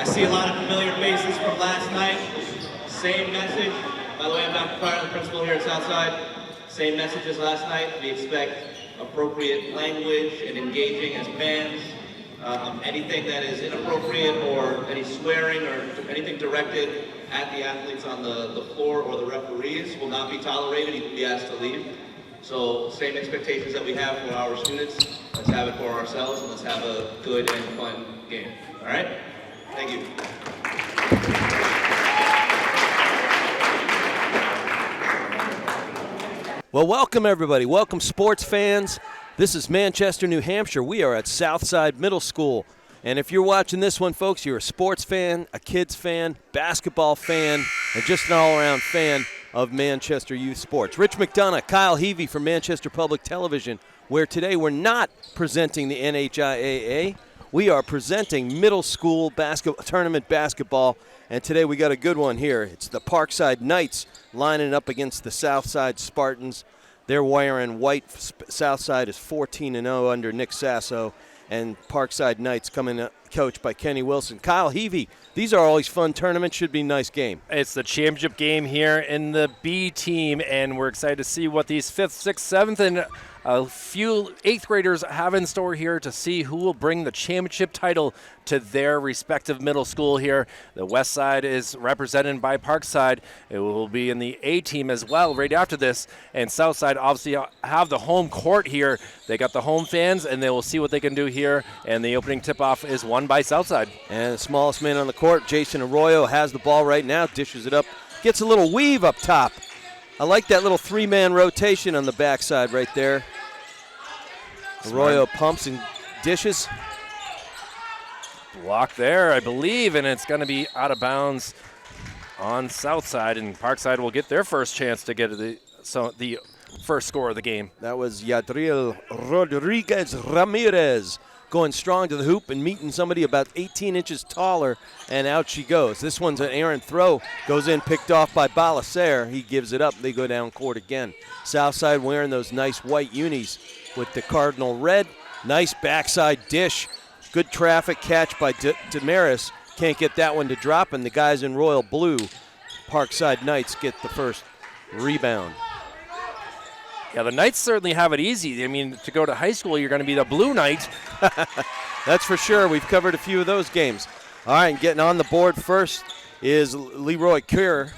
I see a lot of familiar faces from last night. Same message. By the way, I'm Dr. Carter, the principal here at Southside. Same message as last night. We expect appropriate language and engaging as fans. Anything that is inappropriate or any swearing or anything directed at the athletes on the floor or the referees will not be tolerated. You can be asked to leave. So same expectations that we have for our students. Let's have it for ourselves and let's have a good and fun game. All right? Thank you. Well, welcome everybody. Welcome sports fans. This is Manchester, New Hampshire. We are at Southside Middle School. And if you're watching this one, folks, you're a sports fan, a kids fan, basketball fan, and just an all-around fan of Manchester youth sports. Rich McDonough, Kyle Heavey from Manchester Public Television, where today we're not presenting the NHIAA. We are presenting middle school tournament basketball, and today we got a good one here. It's the Parkside Knights lining up against the Southside Spartans. They're wearing white. Southside is 14-0 under Nick Sasso, and Parkside Knights coming coached by Kenny Wilson. Kyle Heavey, these are always fun tournaments. Should be a nice game. It's the championship game here in the B team, and we're excited to see what these 5th, 6th, 7th, and a few 8th graders have in store here to see who will bring the championship title to their respective middle school here. The west side is represented by Parkside. It will be in the A team as well right after this. And Southside obviously have the home court here. They got the home fans, and they will see what they can do here. And the opening tip-off is won by Southside. And the smallest man on the court, Jason Arroyo, has the ball right now, dishes it up, gets a little weave up top. I like that little 3-man rotation on the backside right there. Arroyo pumps and dishes. Block there, I believe, and it's going to be out of bounds on Southside, and Parkside will get their first chance to get the first score of the game. That was Yadriel Rodriguez Ramirez going strong to the hoop and meeting somebody about 18 inches taller, and out she goes. This one's an errant throw, goes in, picked off by Balacer. He gives it up. They go down court again. Southside wearing those nice white unis with the cardinal red. Nice backside dish. Good traffic catch by Damaris. Can't get that one to drop, and the guys in royal blue, Parkside Knights, get the first rebound. Yeah, the Knights certainly have it easy. I mean, to go to high school, you're going to be the Blue Knight. That's for sure. We've covered a few of those games. All right, getting on the board first is Leroy Kerr.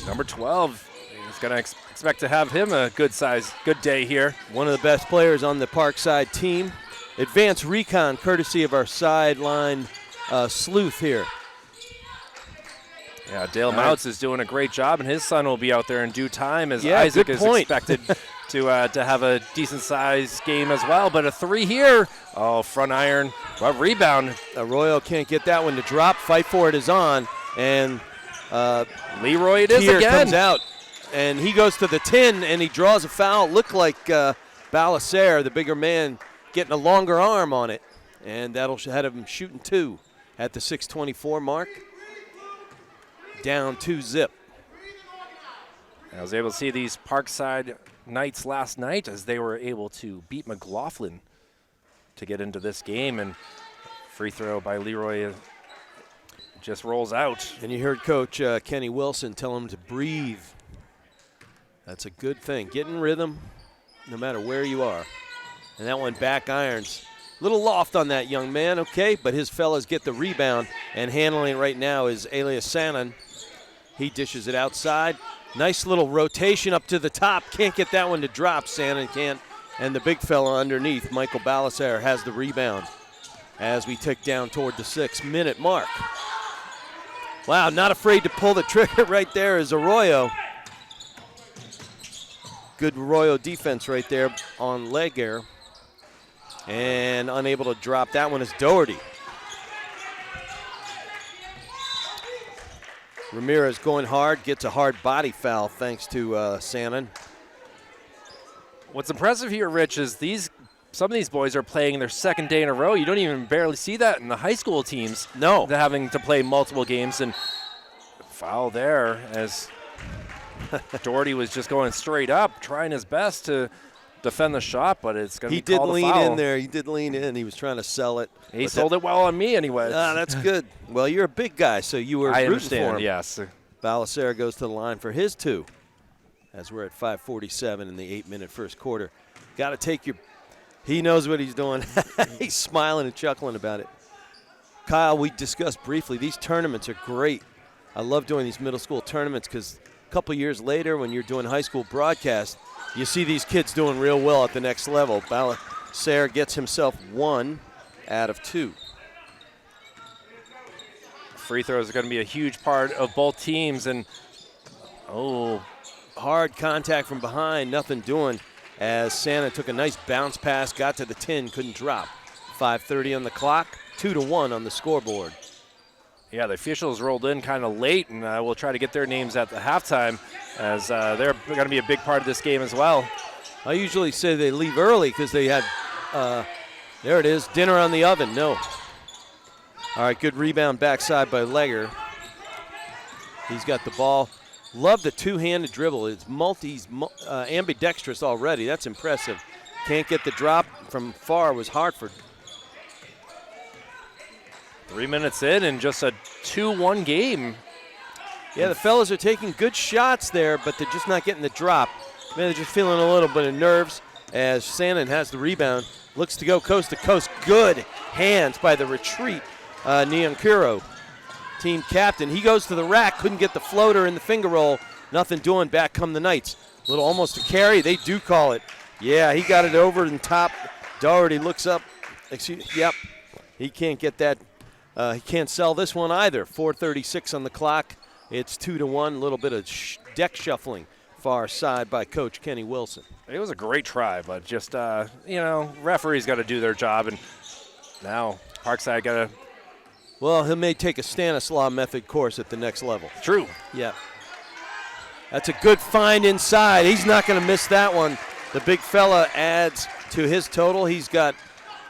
Number 12. He's going to expect to have him a good day here. One of the best players on the Parkside team. Advanced recon courtesy of our sideline sleuth here. Yeah, Dale Moutz is doing a great job, and his son will be out there in due time as Isaac is expected to have a decent-sized game as well. But a 3 here. Oh, front iron. Well, rebound. Arroyo can't get that one to drop. Fight for it is on. And Leroy it is again. Comes out, and he goes to the 10, and he draws a foul. Looked like Balacer, the bigger man, getting a longer arm on it. And that'll have him shooting 2 at the 6:24 mark. Down 2-zip. I was able to see these Parkside Knights last night as they were able to beat McLaughlin to get into this game, and free throw by Leroy just rolls out. And you heard Coach Kenny Wilson tell him to breathe. That's a good thing. Get in rhythm no matter where you are. And that one back irons. Little loft on that young man, okay, but his fellas get the rebound, and handling it right now is Elias Sanon. He dishes it outside. Nice little rotation up to the top. Can't get that one to drop. Sanon can't. And the big fella underneath, Michael Balacer, has the rebound as we tick down toward the 6-minute mark. Wow, not afraid to pull the trigger right there is Arroyo. Good Arroyo defense right there on leg air. And unable to drop that one is Doherty. Ramirez going hard, gets a hard body foul thanks to Sanon. What's impressive here, Rich, is some of these boys are playing their second day in a row. You don't even barely see that in the high school teams. No. They're having to play multiple games, and foul there as Doherty was just going straight up, trying his best to defend the shot, but it's going to He be did called a lean foul. in there. He did lean in. He was trying to sell it. He sold it well on me anyway. That's good. Well, you're a big guy, so you were I rooting understand, for him. yes. Balisera goes to the line for his 2 as we're at 5:47 in the 8-minute first quarter. Got to take your – he knows what he's doing. He's smiling and chuckling about it. Kyle, we discussed briefly, these tournaments are great. I love doing these middle school tournaments because a couple years later when you're doing high school broadcast, you see these kids doing real well at the next level. Balisera gets himself 1 out of 2. Free throws are going to be a huge part of both teams. And, hard contact from behind, nothing doing as Santa took a nice bounce pass, got to the tin, couldn't drop. 5:30 on the clock, 2-1 on the scoreboard. yeah, the officials rolled in kind of late, and we'll try to get their names at the halftime as they're going to be a big part of this game as well. I usually say they leave early because they had, there it is, dinner on the oven. No. All right, good rebound backside by Legger. He's got the ball. Love the two-handed dribble. It's he's ambidextrous already. That's impressive. Can't get the drop from far was Hartford. 3 minutes in and just a 2-1 game. Yeah, the fellas are taking good shots there, but they're just not getting the drop. Maybe they're just feeling a little bit of nerves as Sandin has the rebound. Looks to go coast to coast. Good hands by the retreat, Nyankuro, team captain. He goes to the rack, couldn't get the floater in the finger roll. Nothing doing, back come the Knights. Little almost a carry, they do call it. Yeah, he got it over and top. Doherty looks up. Yep, he can't get that. He can't sell this one either. 4:36 on the clock. It's 2-1. A little bit of deck shuffling far side by Coach Kenny Wilson. It was a great try, but just, referees got to do their job. And now Parkside got to. Well, he may take a Stanislaw method course at the next level. True. Yeah. That's a good find inside. He's not going to miss that one. The big fella adds to his total. He's got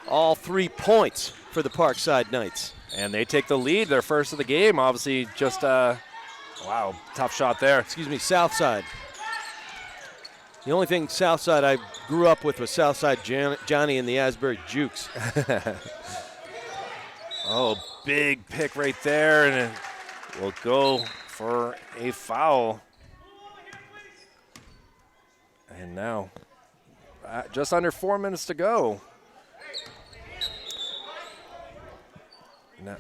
all 3 points for the Parkside Knights. And they take the lead, their first of the game. Obviously, just, wow, tough shot there. Excuse me, Southside. The only thing Southside I grew up with was Southside Johnny and the Asbury Jukes. Oh, big pick right there, and it will go for a foul. And now, just under 4 minutes to go. Now,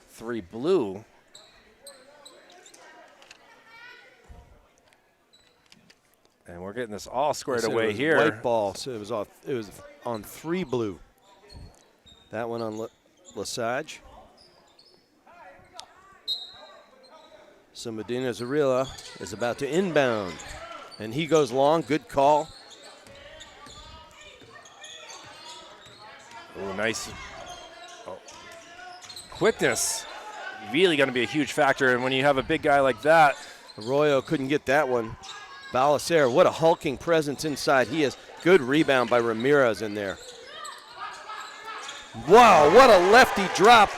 3 blue. And we're getting this all squared away here. White ball, so it was on 3 blue. That one on Lesage. So Medina Zarilla is about to inbound. And he goes long, good call. Oh, nice. Oh. Quickness, really going to be a huge factor. And when you have a big guy like that. Arroyo couldn't get that one. Balisera, what a hulking presence inside he is. Good rebound by Ramirez in there. Wow, what a lefty drop.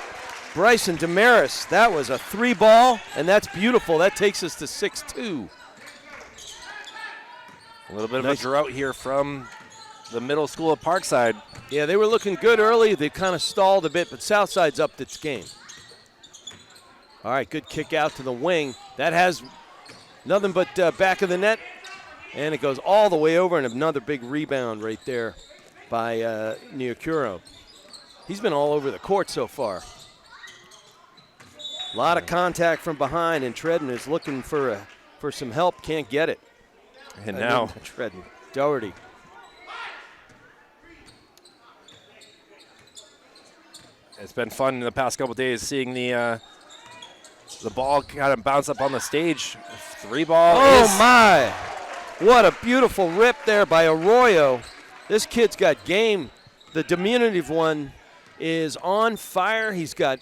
Bryson Damaris, that was a 3 ball, and that's beautiful. That takes us to 6-2. A little bit of a drought here from the middle school of Parkside. Yeah, they were looking good early. They kind of stalled a bit, but Southside's upped its game. All right, good kick out to the wing. That has nothing but back of the net, and it goes all the way over, and another big rebound right there by Nyankuro. He's been all over the court so far. A lot of contact from behind, and Tredden is looking for some help. Can't get it. And now Tredden, Doherty. It's been fun in the past couple days seeing the ball kind of bounce up on the stage. 3 ball. Oh my! What a beautiful rip there by Arroyo. This kid's got game. The diminutive one is on fire. He's got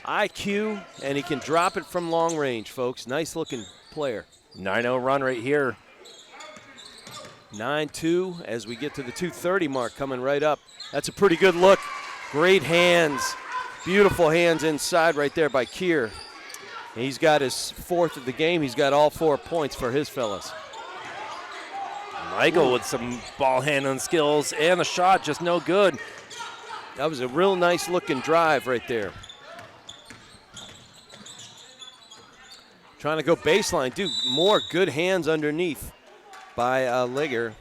IQ, and he can drop it from long range, folks. Nice looking player. 9-0 run right here. 9-2 as we get to the 2:30 mark coming right up. That's a pretty good look. Great hands. Beautiful hands inside right there by Kier. He's got his 4th of the game. He's got all 4 points for his fellas. Michael with some ball handling skills, and the shot just no good. That was a real nice looking drive right there. Trying to go baseline. Do more good hands underneath by Ligger.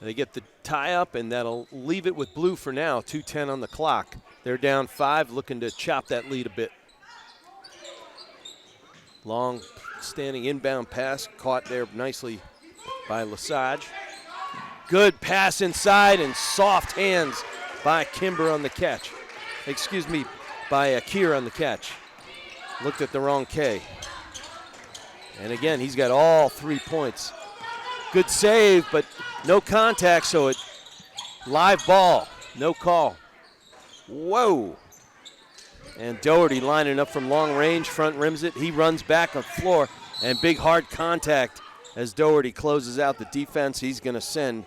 They get the tie up, and that'll leave it with blue for now. 2:10 on the clock. They're down 5, looking to chop that lead a bit. Long standing inbound pass caught there nicely by Lesage. Good pass inside and soft hands by Kimber on the catch. Excuse me, by Kier on the catch. Looked at the wrong K. And again, he's got all 3 points. Good save, but no contact, so it live ball, no call. Whoa. And Doherty lining up from long range, front rims it. He runs back on the floor, and big hard contact as Doherty closes out the defense. He's going to send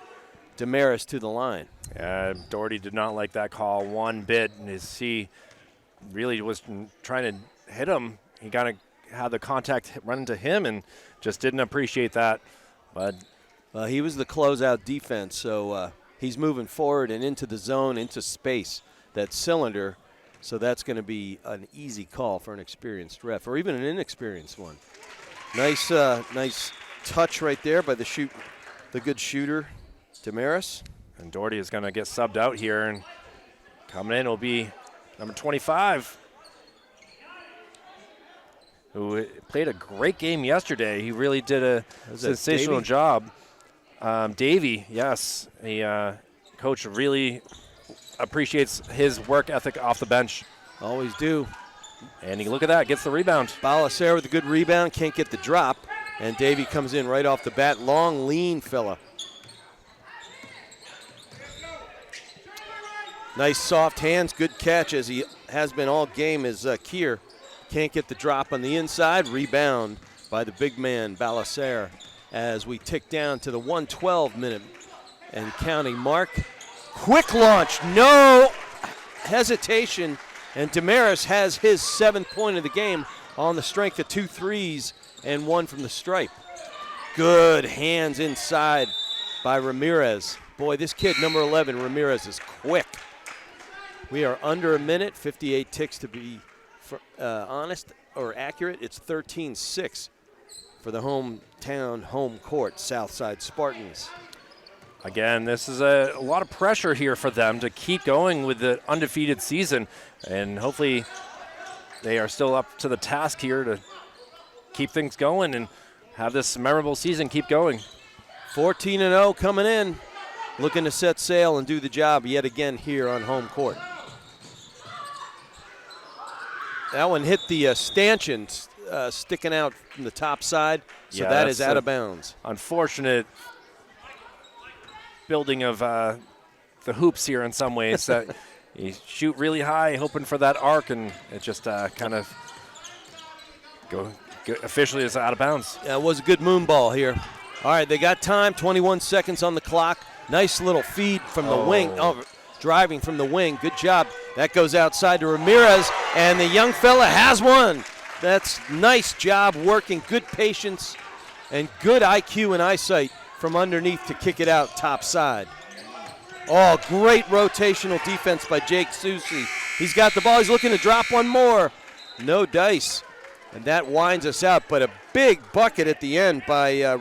Damaris to the line. Doherty did not like that call one bit, and as he really was trying to hit him, he got to have the contact run into him and just didn't appreciate that. But he was the closeout defense, so he's moving forward and into the zone, into space, that cylinder. So that's going to be an easy call for an experienced ref, or even an inexperienced one. Nice, nice touch right there by the good shooter, Damaris. And Doherty is going to get subbed out here, and coming in will be number 25, who played a great game yesterday. He really did a sensational job. Davey, yes, coach really appreciates his work ethic off the bench. Always do. And you look at that, gets the rebound. Balacer with a good rebound, can't get the drop. And Davey comes in right off the bat. Long, lean fella. Nice soft hands, good catch as he has been all game as Kier can't get the drop on the inside. Rebound by the big man, Balacer, as we tick down to the 1:12 and counting mark. Quick launch, no hesitation, and Damaris has his 7th point of the game on the strength of 2 threes and 1 from the stripe. Good hands inside by Ramirez. Boy, this kid, number 11, Ramirez, is quick. We are under a minute, 58 ticks to be honest or accurate. It's 13-6 for the hometown home court, Southside Spartans. Again, this is a lot of pressure here for them to keep going with the undefeated season, and hopefully they are still up to the task here to keep things going and have this memorable season keep going. 14-0 coming in, looking to set sail and do the job yet again here on home court. That one hit the stanchion sticking out from the top side, so that is out of bounds. Unfortunate building of the hoops here in some ways. That you shoot really high hoping for that arc, and it just kind of officially is out of bounds. Yeah, it was a good moon ball here. All right, they got time, 21 seconds on the clock. Nice little feed from the wing. Oh, driving from the wing, good job. That goes outside to Ramirez, and the young fella has one. That's nice job working, good patience, and good IQ and eyesight from underneath to kick it out top side. Oh, great rotational defense by Jake Susi. He's got the ball. He's looking to drop one more. No dice. And that winds us out, but a big bucket at the end by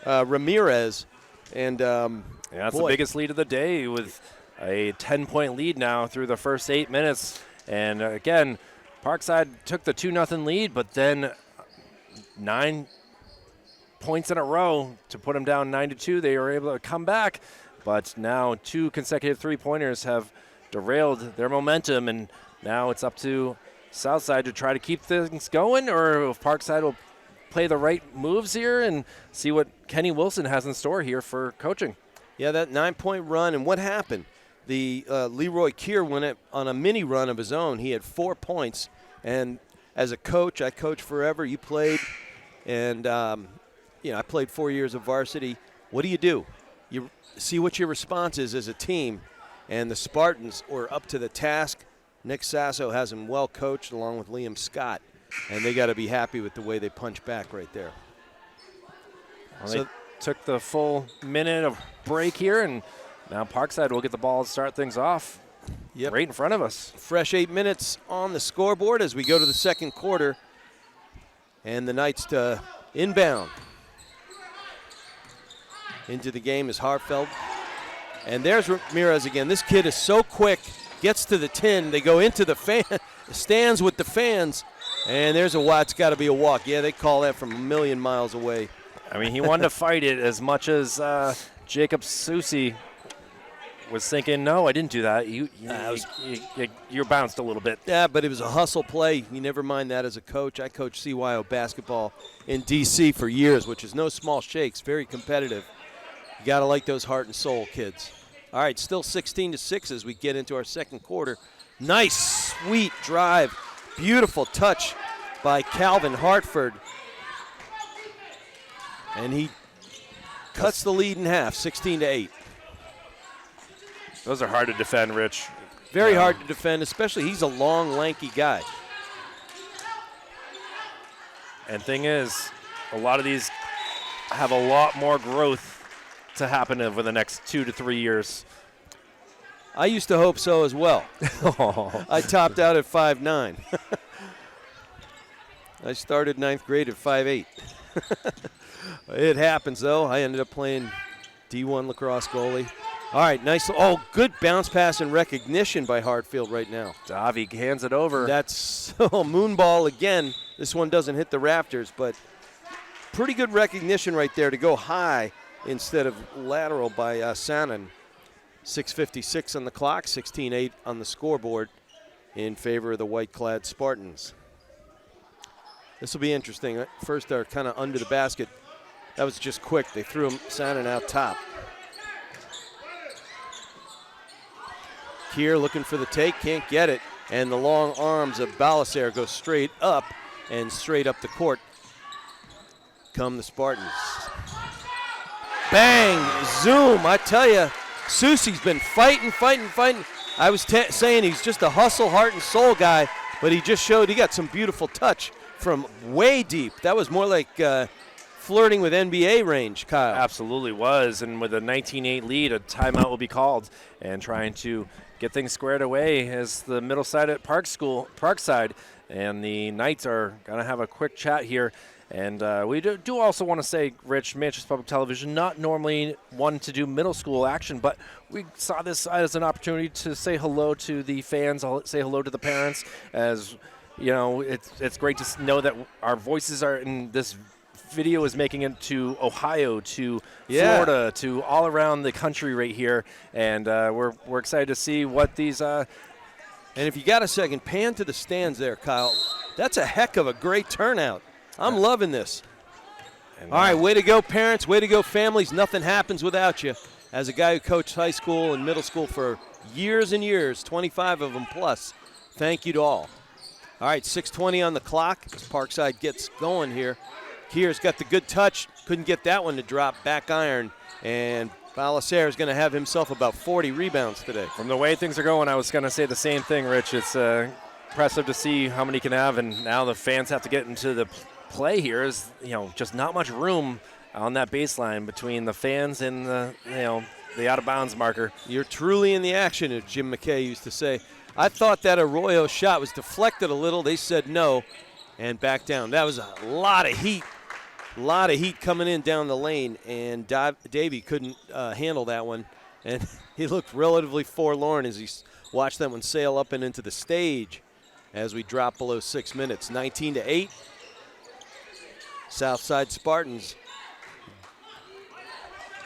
Ramirez. And that's the biggest lead of the day with a 10-point lead now through the first 8 minutes. And again, Parkside took the 2-0 lead, but then 9 points in a row to put them down 9-2. They were able to come back, but now 2 consecutive three-pointers have derailed their momentum, and now it's up to Southside to try to keep things going, or if Parkside will play the right moves here and see what Kenny Wilson has in store here for coaching. Yeah, that 9-point run, and what happened? The Leroy Kier went on a mini run of his own. He had 4 points, and as a coach, I coached forever. You played, and I played 4 years of varsity. What do? You see what your response is as a team, and the Spartans were up to the task. Nick Sasso has them well coached along with Liam Scott, and they got to be happy with the way they punch back right there. Well, took the full minute of break here, and now Parkside will get the ball and start things off. Yep. Right in front of us. Fresh 8 minutes on the scoreboard as we go to the second quarter. And the Knights to inbound. Into the game is Hartfeld. And there's Ramirez again. This kid is so quick, gets to the 10. They go into the stands with the fans. And there's it's got to be a walk. Yeah, they call that from a million miles away. I mean, he wanted to fight it as much as Jacob Susi was thinking, no, I didn't do that. You're bounced a little bit. Yeah, but it was a hustle play. You never mind that as a coach. I coached CYO basketball in D.C. for years, which is no small shakes, very competitive. You got to like those heart and soul kids. All right, still 16-6 as we get into our second quarter. Nice, sweet drive. Beautiful touch by Calvin Hartford. And he cuts the lead in half, 16-8. Those are hard to defend, Rich. Very hard to defend, especially he's a long, lanky guy. And thing is, a lot of these have a lot more growth to happen over the next 2 to 3 years. I used to hope so as well. I topped out at 5'9". I started ninth grade at 5'8". It happens, though. I ended up playing D1 lacrosse goalie. All right, nice. Oh, good bounce pass and recognition by Hartfield right now. Davi hands it over. That's moonball again. This one doesn't hit the rafters, but pretty good recognition right there to go high instead of lateral by Sanin. 6:56 on the clock, 16-8 on the scoreboard in favor of the white-clad Spartans. This will be interesting. First, they're kind of under the basket. That was just quick. They threw him, Sanin out top. Kier looking for the take, can't get it. And the long arms of Balacer go straight up and straight up the court come the Spartans. Bang, zoom, I tell you, Susi's been fighting. I was saying he's just a hustle, heart, and soul guy, but he just showed he got some beautiful touch from way deep. That was more like flirting with NBA range, Kyle. Absolutely was, and with a 19-8 lead, a timeout will be called, and trying to get things squared away as the middle side at Parkside, and the Knights are going to have a quick chat here. And we do also want to say, Rich, Manchester Public Television, not normally one to do middle school action, but we saw this as an opportunity to say hello to the fans, say hello to the parents. As you know, it's great to know that our voices are in this video is making it to Ohio, to Florida, to all around the country right here, and we're excited to see what these. And if you got a second, pan to the stands there, Kyle. That's a heck of a great turnout. I'm loving this. All right, way to go, parents. Way to go, families. Nothing happens without you. As a guy who coached high school and middle school for years and years, 25 of them plus, thank you to all. All right, 6:20 on the clock as Parkside gets going here. Kier's got the good touch. Couldn't get that one to drop. Back iron. And Balacer is going to have himself about 40 rebounds today. From the way things are going, I was going to say the same thing, Rich. It's impressive to see how many he can have, and now the fans have to get into the play here. Is just not much room on that baseline between the fans and the out of bounds marker. You're truly in the action, as Jim McKay used to say. I thought that Arroyo shot was deflected a little. They said no, and back down. That was a lot of heat. A lot of heat coming in down the lane, and Davey couldn't handle that one. And he looked relatively forlorn as he watched that one sail up and into the stage as we drop below 6 minutes. 19-8. Southside Spartans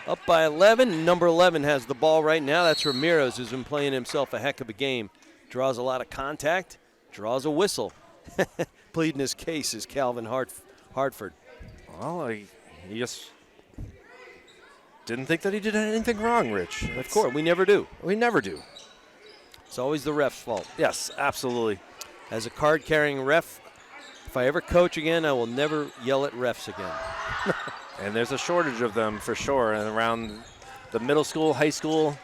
up by 11. Number 11 has the ball right now. That's Ramirez, who's been playing himself a heck of a game. Draws a lot of contact, draws a whistle. Pleading his case is Calvin Hartford. Well, he just didn't think that he did anything wrong, Rich. Of course, we never do. We never do. It's always the ref's fault. Yes, absolutely. As a card-carrying ref, if I ever coach again, I will never yell at refs again. And there's a shortage of them for sure, and around the middle school, high school,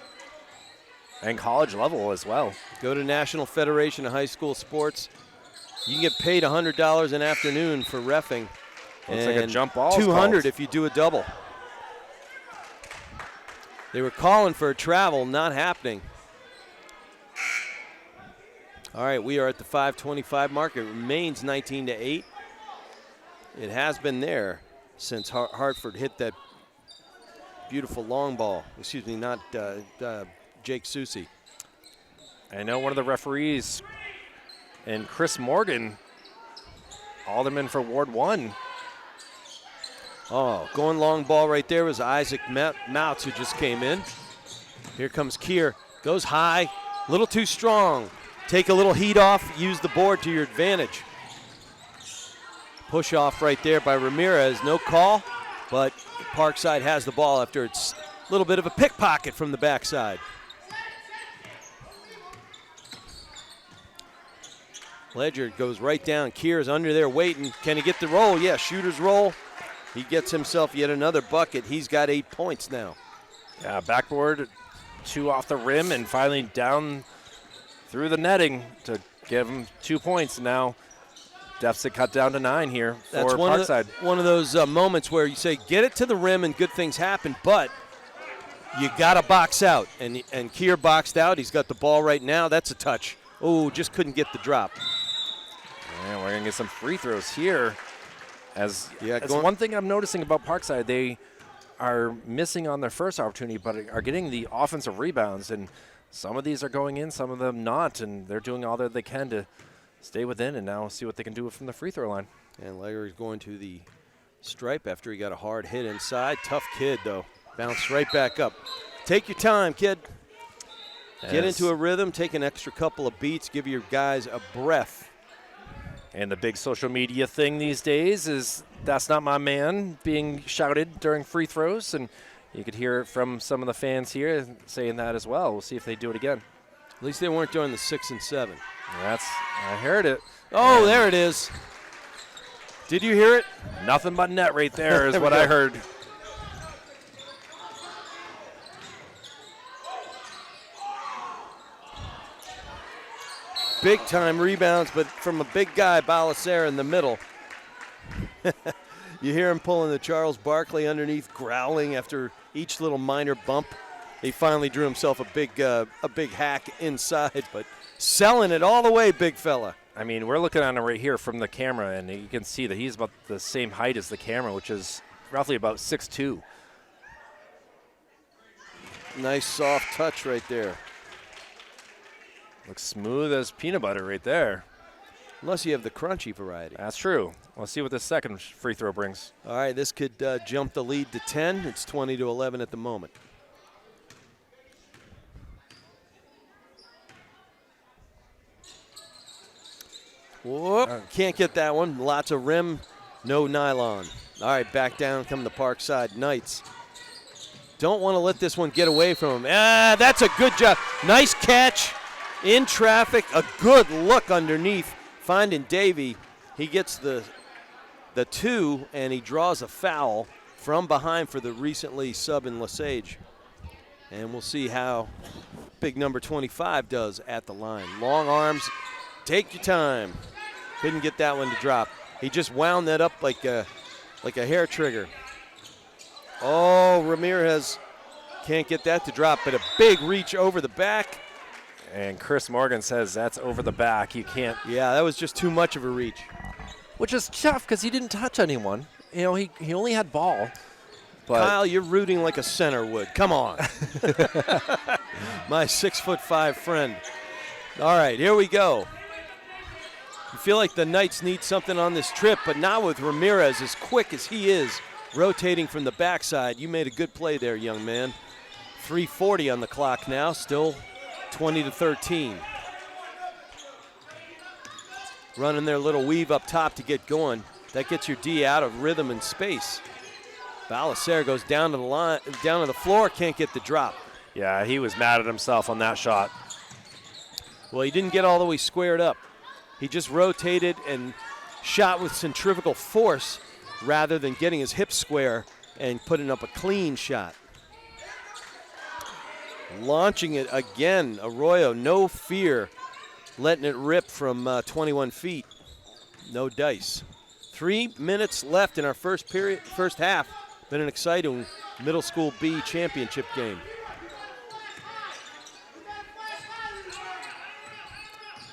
and college level as well. Go to National Federation of High School Sports. You can get paid $100 an afternoon for reffing. Looks like a jump ball. $200 if you do a double. They were calling for a travel, not happening. All right, we are at the 5:25 mark. It remains 19-8. It has been there since Hartford hit that beautiful long ball. Excuse me, not Jake Susi. I know one of the referees, and Chris Morgan, alderman for Ward 1. Oh, going long ball right there was Isaac Mouts, who just came in. Here comes Kier. Goes high, a little too strong. Take a little heat off, use the board to your advantage. Push off right there by Ramirez, no call, but Parkside has the ball after it's a little bit of a pickpocket from the backside. Ledger goes right down. Kier's under there waiting. Can he get the roll? Yeah, shooter's roll. He gets himself yet another bucket. He's got 8 points now. Yeah, backboard, 2 off the rim, and finally down through the netting to give him 2 points. Now deficit cut down to 9 here for That's Parkside. One of those moments where you say, get it to the rim and good things happen, but you got to box out. And Kier boxed out. He's got the ball right now. That's a touch. Oh, just couldn't get the drop. And we're going to get some free throws here. As Yeah, one thing I'm noticing about Parkside, they are missing on their first opportunity, but are getting the offensive rebounds. And some of these are going in, some of them not. And they're doing all that they can to stay within and now see what they can do from the free throw line. And Legger's going to the stripe after he got a hard hit inside. Tough kid, though. Bounced right back up. Take your time, kid. Get into a rhythm, take an extra couple of beats, give your guys a breath. And the big social media thing these days is "That's not my man" being shouted during free throws, and you could hear it from some of the fans here saying that as well. We'll see if they do it again. At least they weren't during the 6 and 7. I heard it. Oh, And there it is. Did you hear it? nothing but net right there is There we what go. I heard. Big time rebounds, but from a big guy, Balacer in the middle. You hear him pulling the Charles Barkley underneath, growling after each little minor bump. He finally drew himself a big hack inside, but selling it all the way, big fella. I mean, we're looking on him right here from the camera, and you can see that he's about the same height as the camera, which is roughly about 6'2". Nice soft touch right there. Looks smooth as peanut butter right there. Unless you have the crunchy variety. That's true. Let's see what this second free throw brings. All right, this could jump the lead to 10. It's 20-11 at the moment. Whoop, can't get that one. Lots of rim, no nylon. All right, back down come the Parkside Knights. Don't want to let this one get away from him. That's a good job. Nice catch in traffic. A good look underneath, finding Davey. He gets the 2, and he draws a foul from behind for the recently sub in Lesage. And we'll see how big number 25 does at the line. Long arms, take your time. Couldn't get that one to drop. He just wound that up like a hair trigger. Oh, Ramirez can't get that to drop, but a big reach over the back. And Chris Morgan says that's over the back. You can't. Yeah, that was just too much of a reach. Which is tough because he didn't touch anyone. You know, he only had ball. But Kyle, you're rooting like a center would. Come on. My 6'5" friend. All right, here we go. You feel like the Knights need something on this trip, but not with Ramirez as quick as he is, rotating from the backside. You made a good play there, young man. 3:40 on the clock now, still 20-13. Running their little weave up top to get going. That gets your D out of rhythm and space. Balacer goes down to the line, down to the floor, can't get the drop. yeah, he was mad at himself on that shot. Well, he didn't get all the way squared up. He just rotated and shot with centrifugal force rather than getting his hips square and putting up a clean shot. Launching it again, Arroyo, no fear, letting it rip from 21 feet. No dice. 3 minutes left in our first half. Been an exciting middle school B championship game.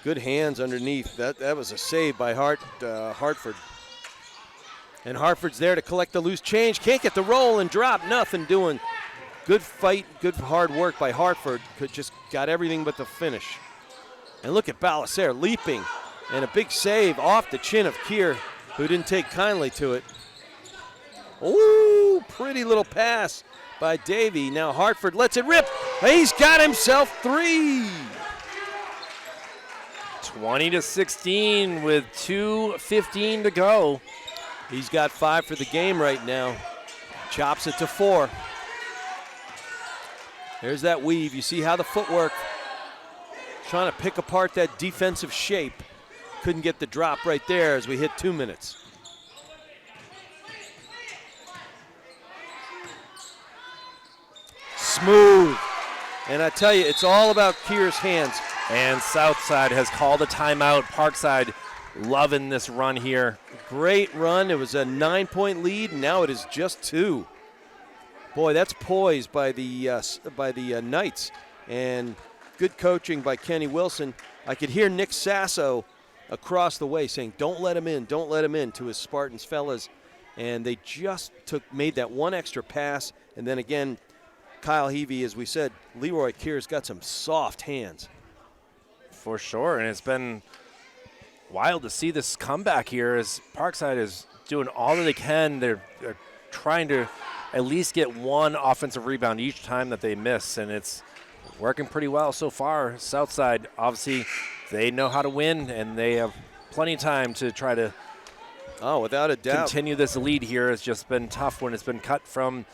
Good hands underneath. That was a save by Hartford. And Hartford's there to collect the loose change. Can't get the roll and drop. Nothing doing. Good fight, good hard work by Hartford. Just got everything but the finish. And look at Balacer leaping. And a big save off the chin of Keir, who didn't take kindly to it. Ooh, pretty little pass by Davey. Now Hartford lets it rip. He's got himself 3. 20-16 with 2:15 to go. He's got 5 for the game right now. Chops it to 4. There's that weave. You see how the footwork, trying to pick apart that defensive shape. Couldn't get the drop right there as we hit 2 minutes. Smooth. And I tell you, it's all about Keir's hands. And Southside has called a timeout. Parkside loving this run here. Great run. It was a 9-point lead. Now it is just 2. Boy, that's poise by the Knights. And good coaching by Kenny Wilson. I could hear Nick Sasso across the way saying, don't let him in, don't let him in, to his Spartans fellas. And they just made that one extra pass. And then again, Kyle Heavey, as we said, Leroy Keir's got some soft hands. For sure, and it's been wild to see this comeback here as Parkside is doing all that they can. They're trying to at least get one offensive rebound each time that they miss, and it's working pretty well so far. Southside, obviously, they know how to win, and they have plenty of time to try to without a doubt, continue this lead here. It's just been tough when it's been cut from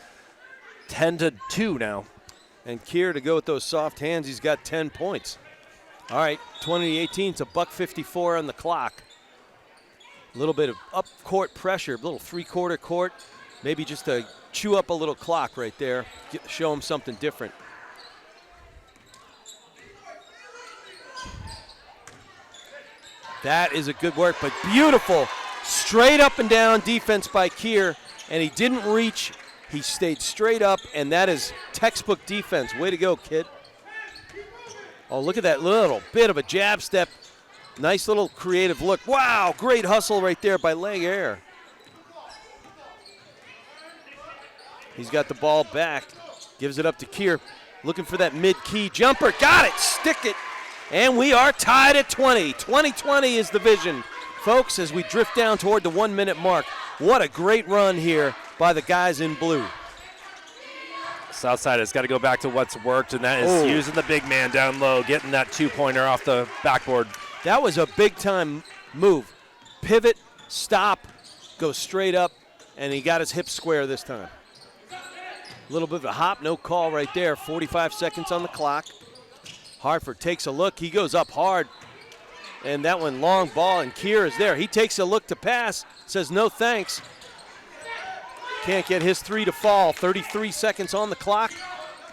10 to 2 now. And Keir, to go with those soft hands, he's got 10 points. All right, 20-18, it's a $1:54 on the clock. A little bit of up-court pressure, a little three-quarter court, maybe just to chew up a little clock right there, show them something different. That is a good work, but beautiful, straight up and down defense by Keir, and he didn't reach. He stayed straight up, and that is textbook defense. Way to go, kid. Oh, look at that little bit of a jab step. Nice little creative look. Wow, great hustle right there by Leg Air. He's got the ball back. Gives it up to Keir. Looking for that mid-key jumper. Got it, stick it. And we are tied at 20. 20-20 is the vision. Folks, as we drift down toward the 1 minute mark, what a great run here by the guys in blue. Southside has got to go back to what's worked, and that is using the big man down low, getting that two-pointer off the backboard. That was a big-time move. Pivot, stop, go straight up, and he got his hips square this time. A little bit of a hop, no call right there. 45 seconds on the clock. Hartford takes a look. He goes up hard, and that one long ball, and Keir is there. He takes a look to pass, says no thanks. Can't get his 3 to fall. 33 seconds on the clock.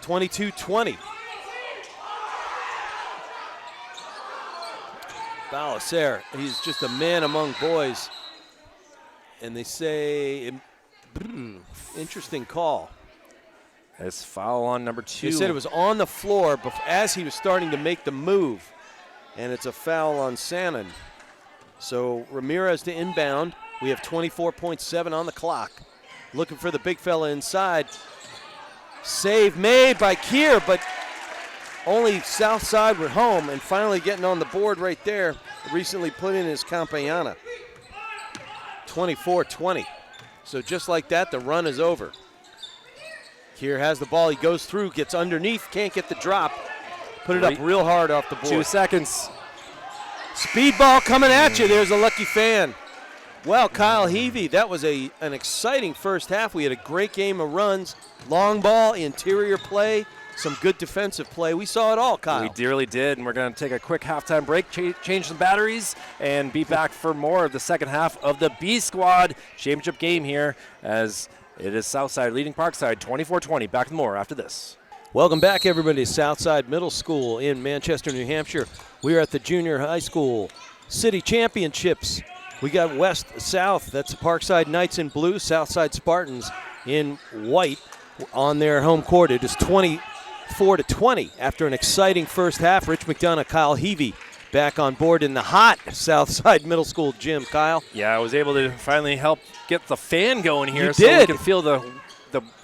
22-20. Balacer, he's just a man among boys. And they say, interesting call. It's foul on number 2. They said it was on the floor as he was starting to make the move. And it's a foul on Sannon. So Ramirez to inbound. We have 24.7 on the clock. Looking for the big fella inside. Save made by Keir, but only Southside were home, and finally getting on the board right there. Recently put in his Campayana. 24-20. So just like that, the run is over. Keir has the ball. He goes through, gets underneath, can't get the drop. Put it up real hard off the board. 2 seconds. Speed ball coming at you. There's a lucky fan. Well, Kyle Heavey, that was an exciting first half. We had a great game of runs, long ball, interior play, some good defensive play. We saw it all, Kyle. We dearly did, and we're going to take a quick halftime break, change some batteries, and be back for more of the second half of the B Squad championship game here, as it is Southside leading Parkside 24-20. Back with more after this. Welcome back, everybody, to Southside Middle School in Manchester, New Hampshire. We are at the junior high school city championships. We got west-south. That's the Parkside Knights in blue, Southside Spartans in white on their home court. It is 24-20 after an exciting first half. Rich McDonough, Kyle Heavey back on board in the hot Southside Middle School gym, Kyle. Yeah, I was able to finally help get the fan going here, You so we did. can feel the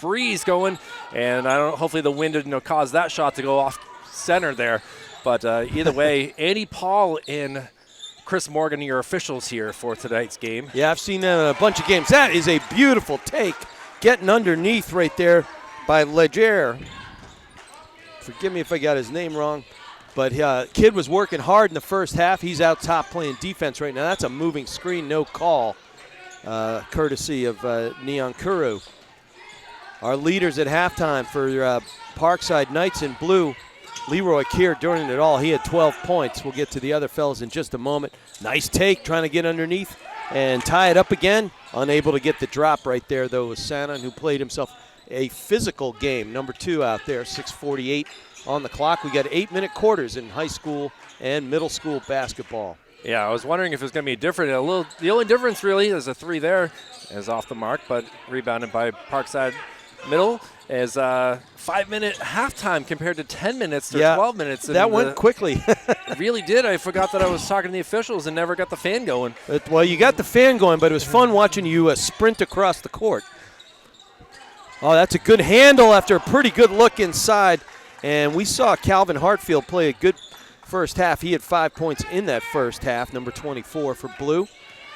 breeze going, and I don't. Hopefully, the wind didn't cause that shot to go off center there. But either way, Andy Paul and Chris Morgan, your officials here for tonight's game. Yeah, I've seen a bunch of games. That is a beautiful take, getting underneath right there by Leger. Forgive me if I got his name wrong, but kid was working hard in the first half. He's out top playing defense right now. That's a moving screen, no call, courtesy of Neon Kuru. Our leaders at halftime for Parkside Knights in blue, Leroy Keir doing it all. He had 12 points. We'll get to the other fellas in just a moment. Nice take, trying to get underneath and tie it up again. Unable to get the drop right there, though, was Sanon, who played himself a physical game. Number 2 out there, 6:48 on the clock. We got 8-minute quarters in high school and middle school basketball. Yeah, I was wondering if it was going to be different. The only difference really is a 3 there is off the mark, but rebounded by Parkside Middle is 5-minute halftime compared to 10 minutes to 12 minutes. That went quickly. Really did. I forgot that I was talking to the officials and never got the fan going. Well, you got the fan going, but it was fun watching you sprint across the court. Oh, that's a good handle after a pretty good look inside. And we saw Calvin Hartfield play a good first half. He had 5 points in that first half, number 24 for blue.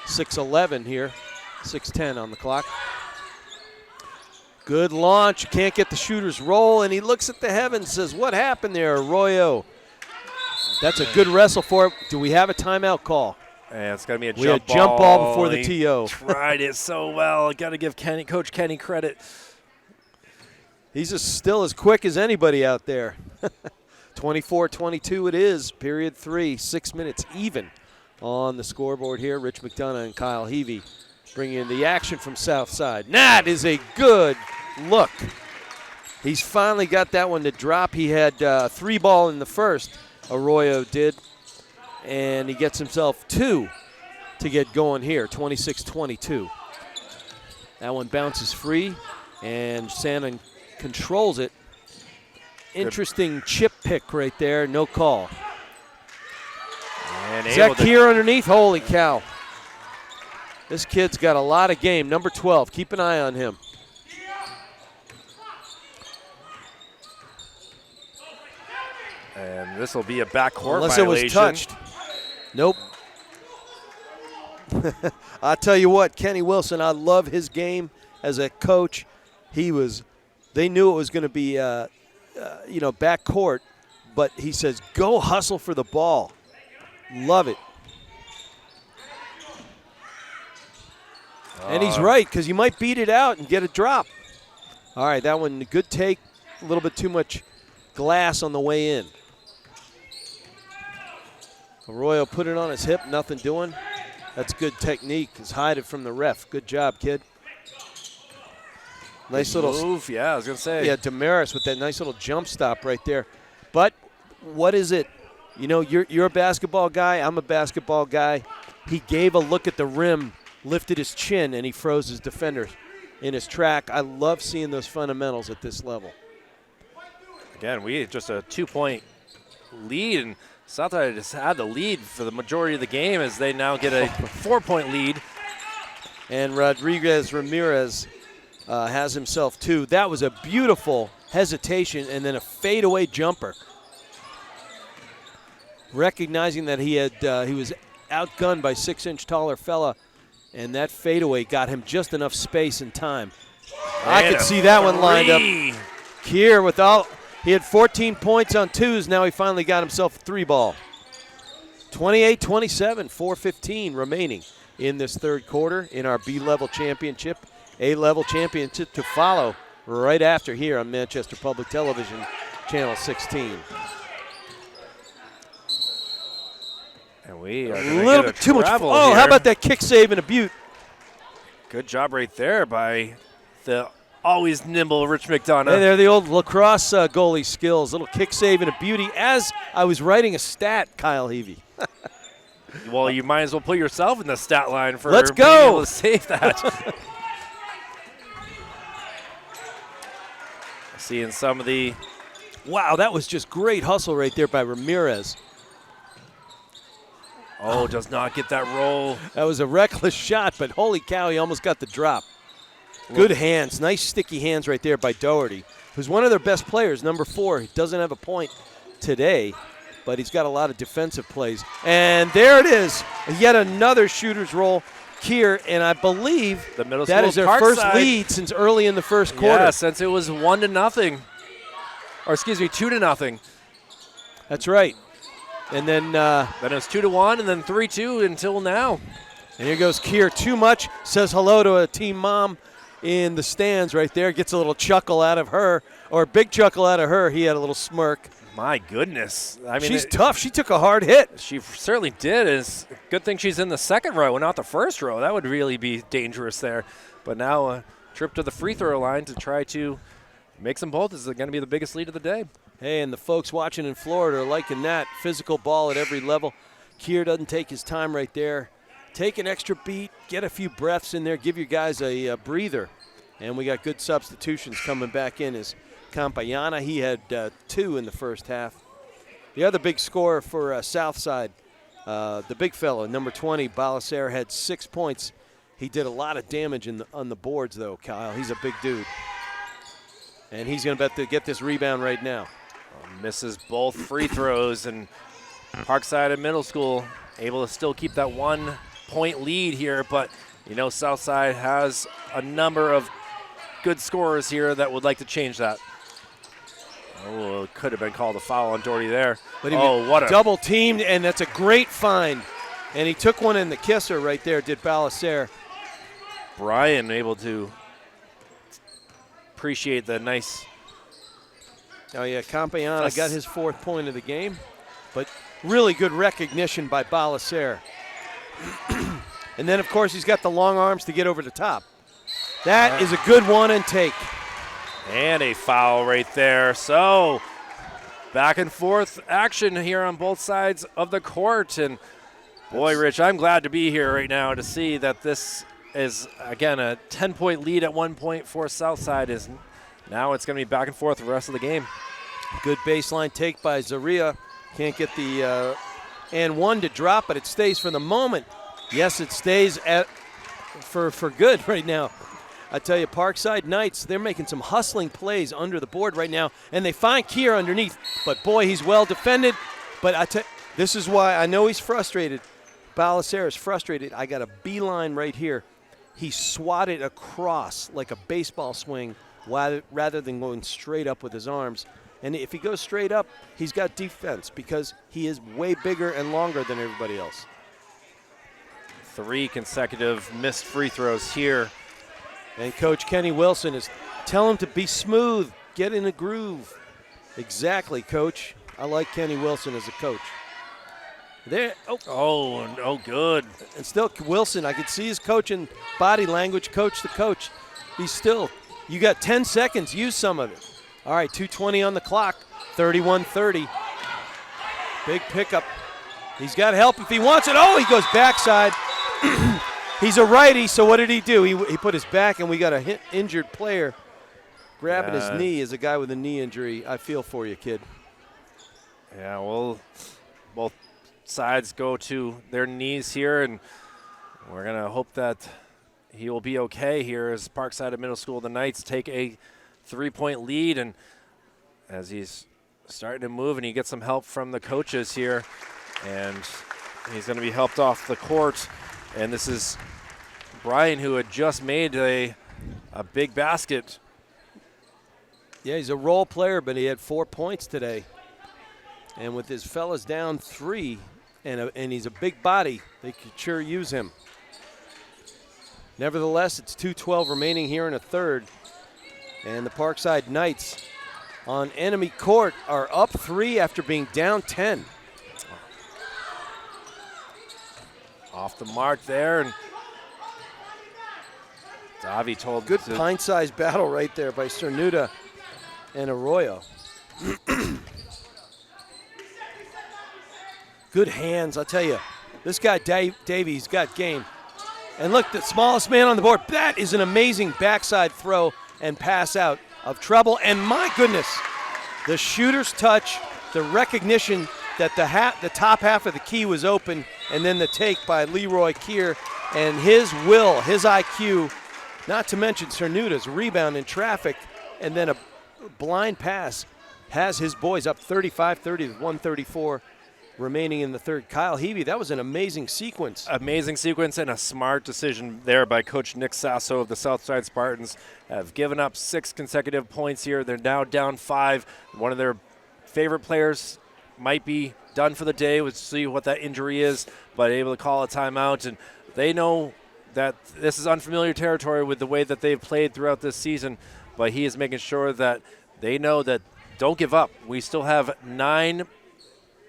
6:11 here, 6:10 on the clock. Good launch, can't get the shooter's roll, and he looks at the heavens, says, what happened there, Arroyo? That's a good wrestle for it. Do we have a timeout call? And it's going to be a we had jump ball before the TO. Tried it so well. Got to give Coach Kenny credit. He's still as quick as anybody out there. 24-22 it is, period 3, 6 minutes even on the scoreboard here. Rich McDonough and Kyle Heavey bringing in the action from Southside. That is a good look. He's finally got that one to drop. He had 3 ball in the first, Arroyo did, and he gets himself 2 to get going here, 26-22. That one bounces free, and Sanon controls it. Interesting chip pick right there, no call. And Is that Keir underneath? Holy cow. This kid's got a lot of game. Number 12, keep an eye on him. And this will be a backcourt Unless violation. it was touched. Nope. I'll tell you what, Kenny Wilson, I love his game as a coach. They knew it was going to be, backcourt, but he says, go hustle for the ball. Love it. And he's right, because you might beat it out and get a drop. All right, that one, good take. A little bit too much glass on the way in. Arroyo put it on his hip, nothing doing. That's good technique. Just hide it from the ref. Good job, kid. Nice little move. Yeah, I was going to say. Yeah, Damaris with that nice little jump stop right there. But what is it? You know, you're a basketball guy. I'm a basketball guy. He gave a look at the rim, lifted his chin, and he froze his defender in his track. I love seeing those fundamentals at this level. Again, we had just a 2-point lead, and Southside has had the lead for the majority of the game as they now get a 4-point lead. And Rodriguez Ramirez has himself 2. That was a beautiful hesitation and then a fadeaway jumper. Recognizing that he was outgunned by 6-inch taller fella, and that fadeaway got him just enough space and time. I could see that one lined up. Keir he had 14 points on 2s. Now he finally got himself a 3 ball. 28-27, 4:15 remaining in this third quarter in our B-level championship. A-level championship to follow right after here on Manchester Public Television, Channel 16. And we are a little bit too much. Oh, here. How about that kick save and a beaut? Good job right there by the always nimble Rich McDonough. Hey, they're the old lacrosse goalie skills. Little kick save and a beauty. As I was writing a stat, Kyle Heavey. Well, you might as well put yourself in the stat line for Let's being go. able to save that. Seeing some of the... Wow, that was just great hustle right there by Ramirez. Oh, does not get that roll. That was a reckless shot, but holy cow, he almost got the drop. Good hands, nice sticky hands right there by Doherty, who's one of their best players, number 4. He doesn't have a point today, but he's got a lot of defensive plays. And there it is, yet another shooter's roll. Kier, and I believe the middle that school is their Parkside. first lead since early in the first quarter. Yeah, since it was 1-0, or excuse me, 2-0. That's right. And then it was 2-1, and then 3-2 until now. And here goes Kier. Too much. Says hello to a team mom in the stands right there. Gets a little chuckle out of her, or a big chuckle out of her. He had a little smirk. My goodness. I mean, she's tough. She took a hard hit. She certainly did. It's a good thing she's in the second row and not the first row. That would really be dangerous there. But now a trip to the free throw line to try to make some both is going to be the biggest lead of the day. Hey, and the folks watching in Florida are liking that. Physical ball at every level. Kier doesn't take his time right there. Take an extra beat, get a few breaths in there, give your guys a breather. And we got good substitutions coming back in as Campayana. He had 2 in the first half. The other big scorer for Southside, the big fellow, number 20, Balacer, had 6 points. He did a lot of damage on the boards, though, Kyle. He's a big dude. And he's going to get this rebound right now. Misses both free throws, and Parkside at middle school able to still keep that 1-point lead here. But, you know, Southside has a number of good scorers here that would like to change that. Oh, it could have been called a foul on Doherty there. But he what a double teamed, and that's a great find. And he took one in the kisser right there, did Balacer. Brian able to appreciate the nice. Oh, yeah, Campayana got his 4th point of the game. But really good recognition by Balacer. And then, of course, he's got the long arms to get over the top. That is a good one and take. And a foul right there. So back and forth action here on both sides of the court. And boy, Rich, I'm glad to be here right now to see that this is, again, a 10-point lead at 1 point for Southside. Now it's going to be back and forth the rest of the game. Good baseline take by Zaria. Can't get the and 1 to drop, but it stays for the moment. Yes, it stays for good right now. I tell you, Parkside Knights, they're making some hustling plays under the board right now, and they find Kier underneath. But, boy, he's well defended. But this is why I know he's frustrated. Balacer is frustrated. I got a beeline right here. He swatted across like a baseball swing rather than going straight up with his arms. And if he goes straight up, he's got defense because he is way bigger and longer than everybody else. 3 consecutive missed free throws here. And Coach Kenny Wilson is telling him to be smooth, get in a groove. Exactly, Coach. I like Kenny Wilson as a coach. There. Oh, good. And still, Wilson, I could see his coaching body language, coach to coach. He's still, you got 10 seconds, use some of it. All right, 2:20 on the clock, 31-30. Big pickup. He's got help if he wants it. Oh, he goes backside. He's a righty, so what did he do? He put his back, and we got a injured player grabbing his knee as a guy with a knee injury. I feel for you, kid. Yeah, well, both sides go to their knees here, and we're going to hope that he will be okay here as Parkside at middle school. The Knights take a 3-point lead, and as he's starting to move, and he gets some help from the coaches here, and he's going to be helped off the court. And this is Brian, who had just made a big basket. Yeah, he's a role player, but he had 4 points today. And with his fellas down 3, and he's a big body, they could sure use him. Nevertheless, it's 2:12 remaining here in a third. And the Parkside Knights on enemy court are up 3 after being down 10. Off the mark there, and Davi told good pint-sized battle right there by Cernuda and Arroyo. Good hands, I'll tell you. This guy, Davies, got game. And look, the smallest man on the board. That is an amazing backside throw and pass out of trouble. And my goodness, the shooter's touch, the recognition that the top half of the key was open, and then the take by Leroy Keir, and his will, his IQ, not to mention Cernuta's rebound in traffic, and then a blind pass has his boys up 35-30 with 134 remaining in the third. Kyle Heavey, that was an amazing sequence. Amazing sequence and a smart decision there by Coach Nick Sasso of the Southside Spartans. Have given up 6 consecutive points here. They're now down 5. One of their favorite players might be done for the day. We'll see what that injury is, but able to call a timeout. And they know that this is unfamiliar territory with the way that they've played throughout this season, but he is making sure that they know that don't give up. We still have 9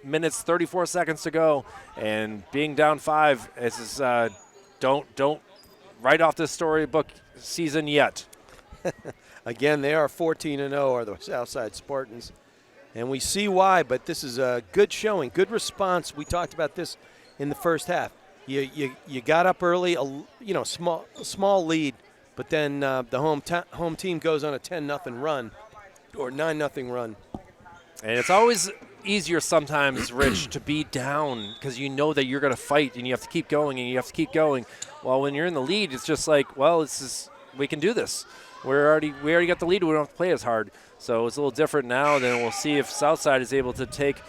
minutes, 34 seconds to go, and being down 5 is don't write off this storybook season yet. Again, they are 14-0, are the Southside Spartans, and we see why. But this is a good showing, good response. We talked about this in the first half. You got up early, small lead, but then the home team goes on a 10-0 run or 9-0 run. And it's always easier sometimes, Rich, to be down because you know that you're going to fight and you have to keep going and you have to keep going. Well, when you're in the lead, it's just like, well, we can do this. We already got the lead. We don't have to play as hard. So it's a little different now. Then we'll see if Southside is able to take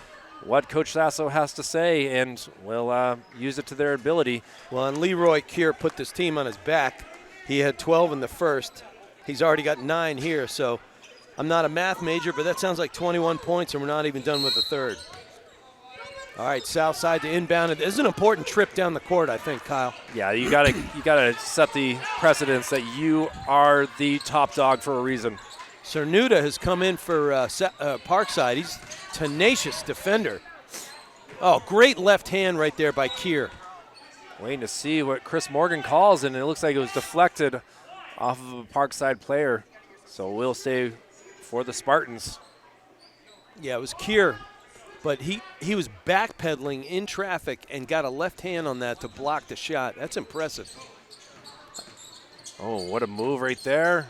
what Coach Sasso has to say and will use it to their ability. Well, and Leroy Keir put this team on his back. He had 12 in the first. He's already got 9 here, so I'm not a math major, but that sounds like 21 points, and we're not even done with the third. All right, Southside to inbound. This is an important trip down the court, I think, Kyle. Yeah, you gotta set the precedence that you are the top dog for a reason. Cernuda has come in for Parkside. He's a tenacious defender. Oh, great left hand right there by Keir. Waiting to see what Chris Morgan calls, and it looks like it was deflected off of a Parkside player. So we'll stay for the Spartans. Yeah, it was Keir, but he was backpedaling in traffic and got a left hand on that to block the shot. That's impressive. Oh, what a move right there.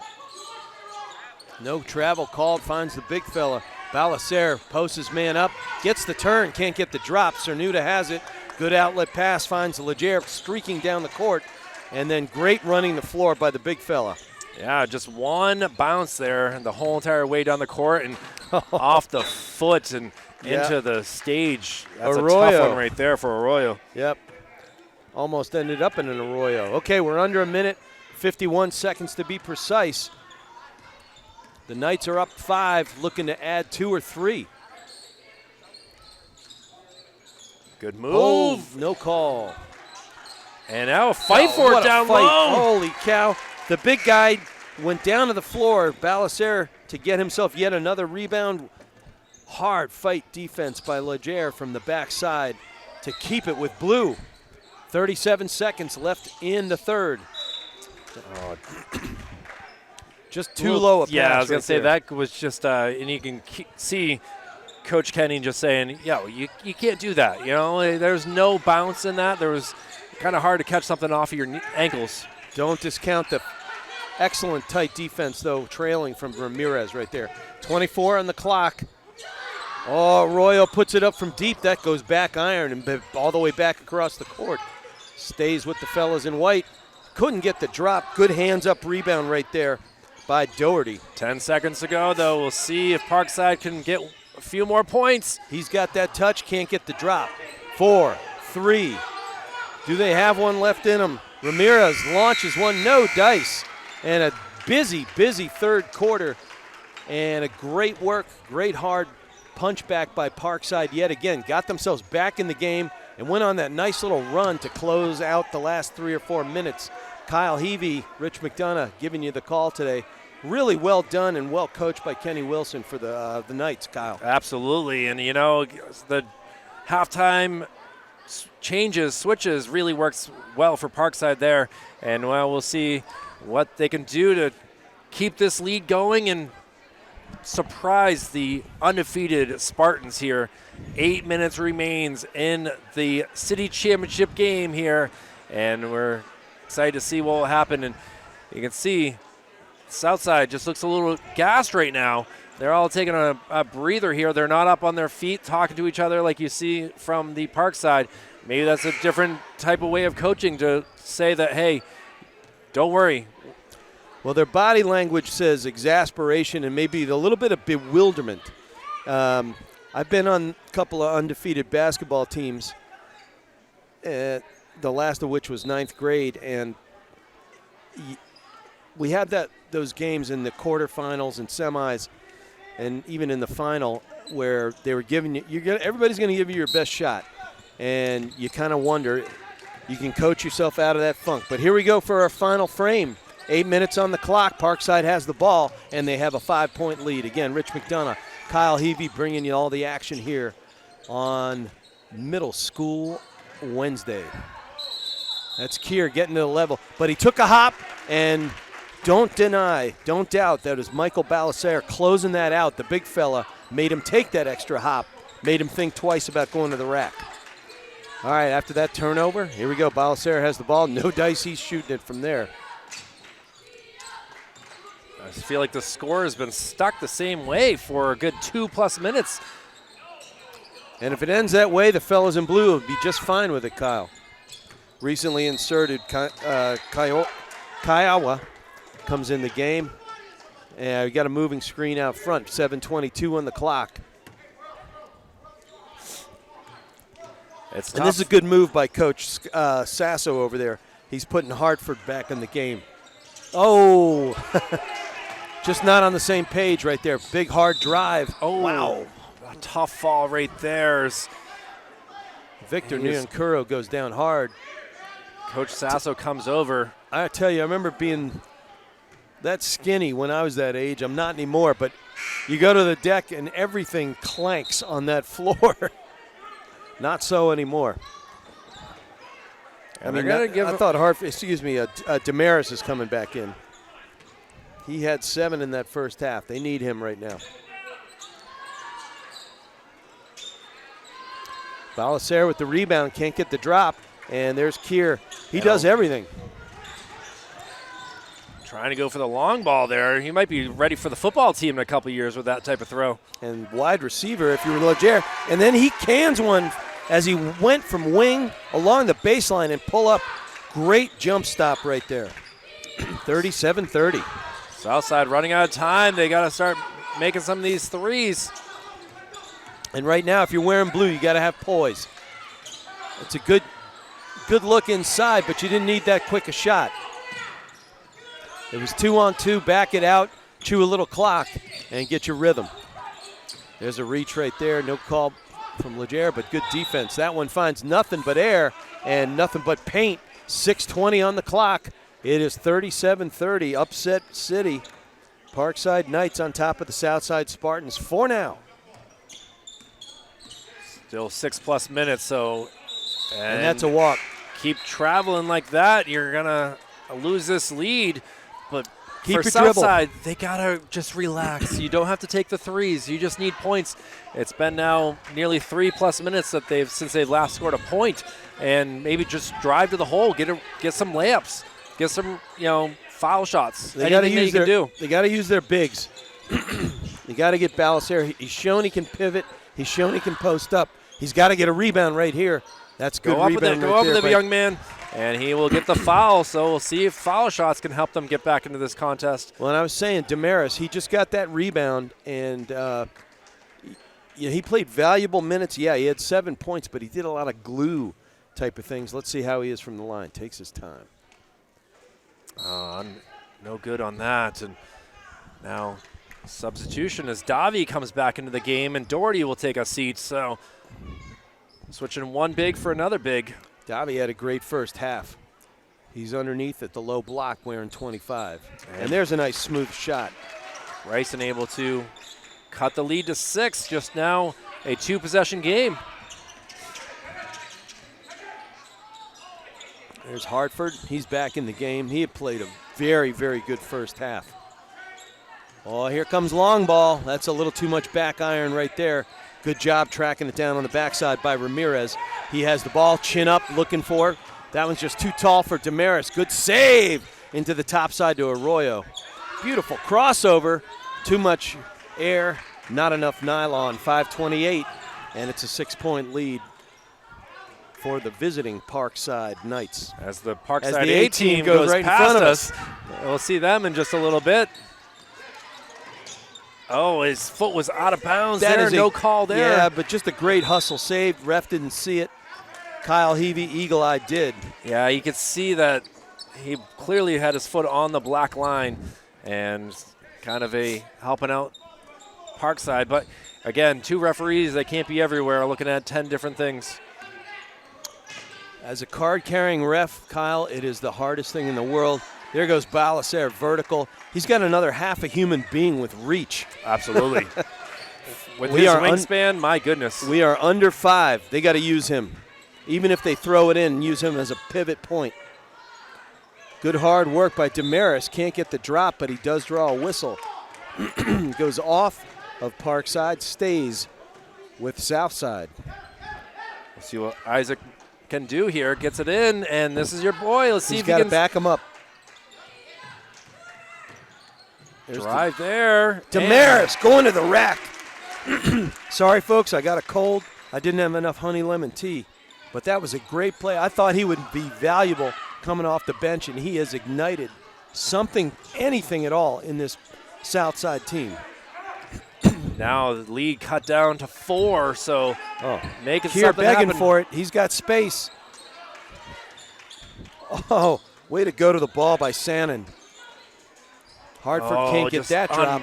No travel called, finds the big fella. Balacer posts his man up, gets the turn, can't get the drop. Cernuda has it. Good outlet pass, finds Leger streaking down the court, and then great running the floor by the big fella. Yeah, just one bounce there the whole entire way down the court and off the foot and into the stage. That's Arroyo. A tough one right there for Arroyo. Yep. Almost ended up in an Arroyo. Okay, we're under a minute, 51 seconds to be precise. The Knights are up 5, looking to add 2 or 3. Good move. Oh, no call. And now a fight for what it a down fight. low. Holy cow. The big guy went down to the floor, Balacer, to get himself yet another rebound. Hard fight defense by Leger from the backside to keep it with blue. 37 seconds left in the third. Oh. Just too low a pass. Yeah, I was going right to say there. that was just, and you can see Coach Kenny just saying, you can't do that. You know, there's no bounce in that. There was kind of hard to catch something off of your ankles. Don't discount the excellent tight defense, though, trailing from Ramirez right there. 24 on the clock. Oh, Arroyo puts it up from deep. That goes back iron and all the way back across the court. Stays with the fellas in white. Couldn't get the drop. Good hands-up rebound right there by Doherty. 10 seconds to go, though. We'll see if Parkside can get a few more points. He's got that touch, can't get the drop. 4, 3. Do they have one left in them? Ramirez launches one, no dice. And a busy third quarter. And a great work, great hard punch back by Parkside yet again. Got themselves back in the game and went on that nice little run to close out the last 3 or 4 minutes. Kyle Heavey, Rich McDonough giving you the call today. Really well done and well coached by Kenny Wilson for the Knights, Kyle. Absolutely, and the halftime switches really works well for Parkside there. And we'll see what they can do to keep this lead going and surprise the undefeated Spartans here. 8 minutes remains in the city championship game here, and we're excited to see what will happen. And you can see Southside just looks a little gassed right now. they're all taking a breather here. They're not up on their feet talking to each other like you see from the Parkside. Maybe that's a different type of way of coaching to say that, hey, don't worry. Well, their body language says exasperation and maybe a little bit of bewilderment. I've been on a couple of undefeated basketball teams, the last of which was 9th grade, and we had those games in the quarterfinals and semis, and even in the final where they were giving you, everybody's going to give you your best shot, and you kind of wonder, you can coach yourself out of that funk. But here we go for our final frame. 8 minutes on the clock. Parkside has the ball, and they have a 5-point lead. Again, Rich McDonough, Kyle Heavey bringing you all the action here on Middle School Wednesday. That's Keir getting to the level. But he took a hop, and don't doubt that is Michael Balasaire closing that out. The big fella made him take that extra hop, made him think twice about going to the rack. All right, after that turnover, here we go. Balasaire has the ball. No dice, he's shooting it from there. I just feel like the score has been stuck the same way for a good 2+ minutes. And if it ends that way, the fellas in blue will be just fine with it, Kyle. Recently inserted Kiowa comes in the game. And we got a moving screen out front, 7:22 on the clock. It's and this is a good move by Coach Sasso over there. He's putting Hartford back in the game. Oh, just not on the same page right there. Big, hard drive. Oh, wow. A tough fall right there. Victor Nyankuro goes down hard. Coach Sasso comes over. I tell you, I remember being that skinny when I was that age. I'm not anymore, but you go to the deck and everything clanks on that floor. Not so anymore. I mean, I thought Damaris is coming back in. He had 7 in that first half. They need him right now. Balasaire with the rebound, can't get the drop, and there's Keir. He does everything. Trying to go for the long ball there. He might be ready for the football team in a couple years with that type of throw. And wide receiver if you were Leger. And then he cans one as he went from wing along the baseline and pull up. Great jump stop right there. 37-30. Southside running out of time. They got to start making some of these threes. And right now, if you're wearing blue, you got to have poise. It's a good look inside, but you didn't need that quick a shot. It was 2-on-2, back it out, chew a little clock, and get your rhythm. There's a reach right there. No call from Leger, but good defense. That one finds nothing but air and nothing but paint. 6:20 on the clock. It is 37-30, upset city. Parkside Knights on top of the Southside Spartans for now. Still 6+ minutes, so. And that's a walk. Keep traveling like that, you're going to lose this lead. But keep for Southside, they got to just relax. You don't have to take the threes. You just need points. It's been now nearly 3+ minutes since they've last scored a point. And maybe just drive to the hole, get some layups, get some foul shots. They got to use their bigs. You got to get Balasaire. He's shown he can pivot. He's shown he can post up. He's got to get a rebound right here. That's good rebound. Go up with the young man, and he will get the foul. So we'll see if foul shots can help them get back into this contest. Well, and I was saying, Damaris, he just got that rebound, and he played valuable minutes. Yeah, he had 7 points, but he did a lot of glue type of things. Let's see how he is from the line. Takes his time. No good on that. And now substitution as Davi comes back into the game, and Doherty will take a seat. So switching one big for another big. Davi had a great first half. He's underneath at the low block wearing 25. And there's a nice smooth shot. Bryson able to cut the lead to 6. Just now a 2-possession game. There's Hartford. He's back in the game. He had played a very, very good first half. Oh, here comes long ball. That's a little too much back iron right there. Good job tracking it down on the backside by Ramirez. He has the ball, chin up, looking for it. That one's just too tall for Damaris. Good save into the top side to Arroyo. Beautiful crossover. Too much air, not enough nylon. 5:28, and it's a 6-point lead for the visiting Parkside Knights. As the Parkside As the A team goes right in past front of us, we'll see them in just a little bit. Oh, his foot was out of bounds there. No call there. Yeah, but just a great hustle save. Ref didn't see it. Kyle Heavey, eagle-eye, did. Yeah, you could see that he clearly had his foot on the black line and kind of helping out Parkside. But again, 2 referees, they can't be everywhere, looking at 10 different things. As a card-carrying ref, Kyle, it is the hardest thing in the world. There goes Balacer, vertical. He's got another half a human being with reach. Absolutely. With his wingspan, my goodness. We are under 5. They got to use him. Even if they throw it in, use him as a pivot point. Good hard work by Damaris. Can't get the drop, but he does draw a whistle. Goes off of Parkside, stays with Southside. We'll see what Isaac can do here. Gets it in, and this is your boy. Let's see if he can. He's got to back him up. There's drive there. Damaris going to the rack. Sorry, folks, I got a cold. I didn't have enough honey lemon tea. But that was a great play. I thought he would be valuable coming off the bench, and he has ignited something, anything at all in this Southside team. Now the lead cut down to 4, so making Here something begging happen. for it. He's got space. Oh, way to go to the ball by Sannon. Hartford can't get that drop.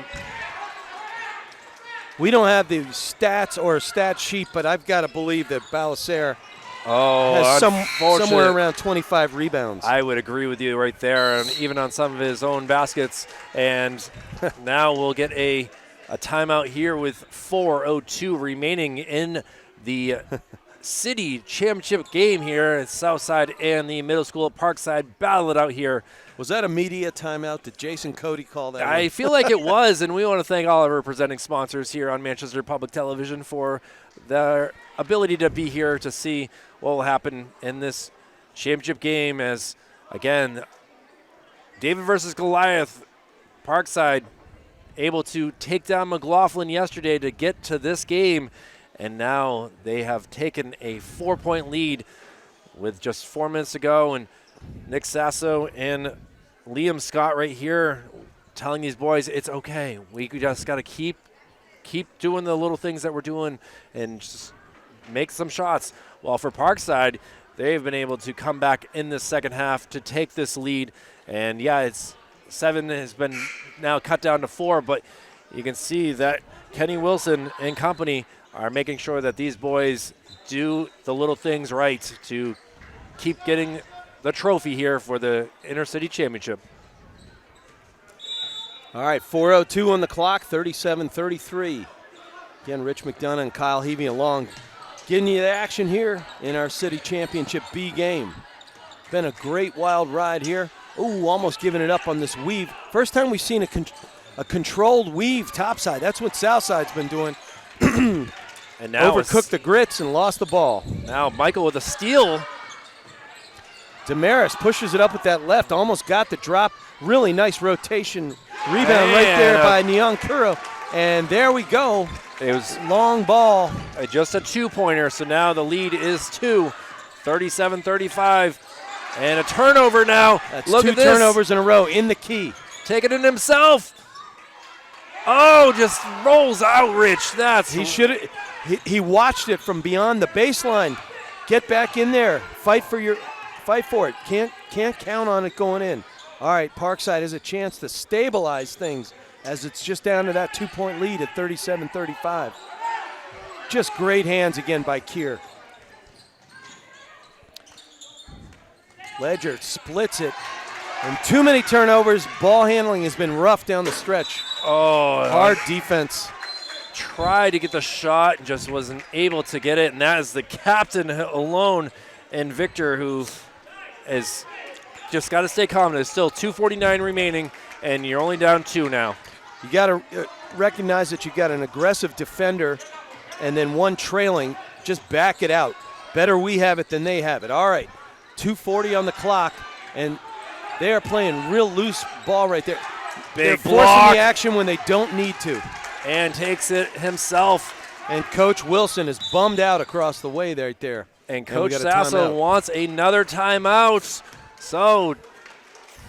We don't have the stats or a stat sheet, but I've got to believe that Balacer has somewhere around 25 rebounds. I would agree with you right there, and even on some of his own baskets. And now we'll get a timeout here with 4:02 remaining in the city championship game here at Southside and the middle school at Parkside. Battle it out here. Was that a media timeout? Did Jason Cody call that? I feel like it was, and we want to thank all of our presenting sponsors here on Manchester Public Television for their ability to be here to see what will happen in this championship game as, again, David versus Goliath, Parkside able to take down McLaughlin yesterday to get to this game, and now they have taken a 4-point lead with just 4 minutes to go, and Nick Sasso and Liam Scott right here telling these boys it's okay. We just got to keep doing the little things that we're doing and just make some shots. Well, for Parkside, they've been able to come back in the second half to take this lead. And, yeah, it's 7 has been now cut down to 4, but you can see that Kenny Wilson and company are making sure that these boys do the little things right to keep getting the trophy here for the Intercity Championship. All right, 4:02 on the clock, 37-33. Again, Rich McDonough and Kyle Heavey along, getting you the action here in our City Championship B game. Been a great wild ride here. Ooh, almost giving it up on this weave. First time we've seen a controlled weave topside. That's what Southside's been doing. And now overcooked the grits and lost the ball. Now Michael with a steal. Damaris pushes it up with that left, almost got the drop. Really nice rotation rebound right there by Nyan Kuro. And there we go. It was long ball. Just a 2-pointer, so now the lead is 2, 37-35. And a turnover now. That's Look two at this. turnovers in a row in the key. Taking it himself. Oh, just rolls out, Rich. He watched it from beyond the baseline. Get back in there. Fight for it. Can't count on it going in. All right, Parkside has a chance to stabilize things as it's just down to that 2-point lead at 37-35. Just great hands again by Keir. Ledger splits it. And too many turnovers. Ball handling has been rough down the stretch. Oh, hard defense. Tried to get the shot and just wasn't able to get it. And that is the captain alone and Victor, who has just got to stay calm. There's still 2:49 remaining, and you're only down 2 now. You got to recognize that you got an aggressive defender and then one trailing. Just back it out. Better we have it than they have it. All right, 2:40 on the clock, and they are playing real loose ball right there. They're Big block. forcing the action when they don't need to. and takes it himself. And Coach Wilson is bummed out across the way right there. And Coach we got a Sasso timeout. wants another timeout. So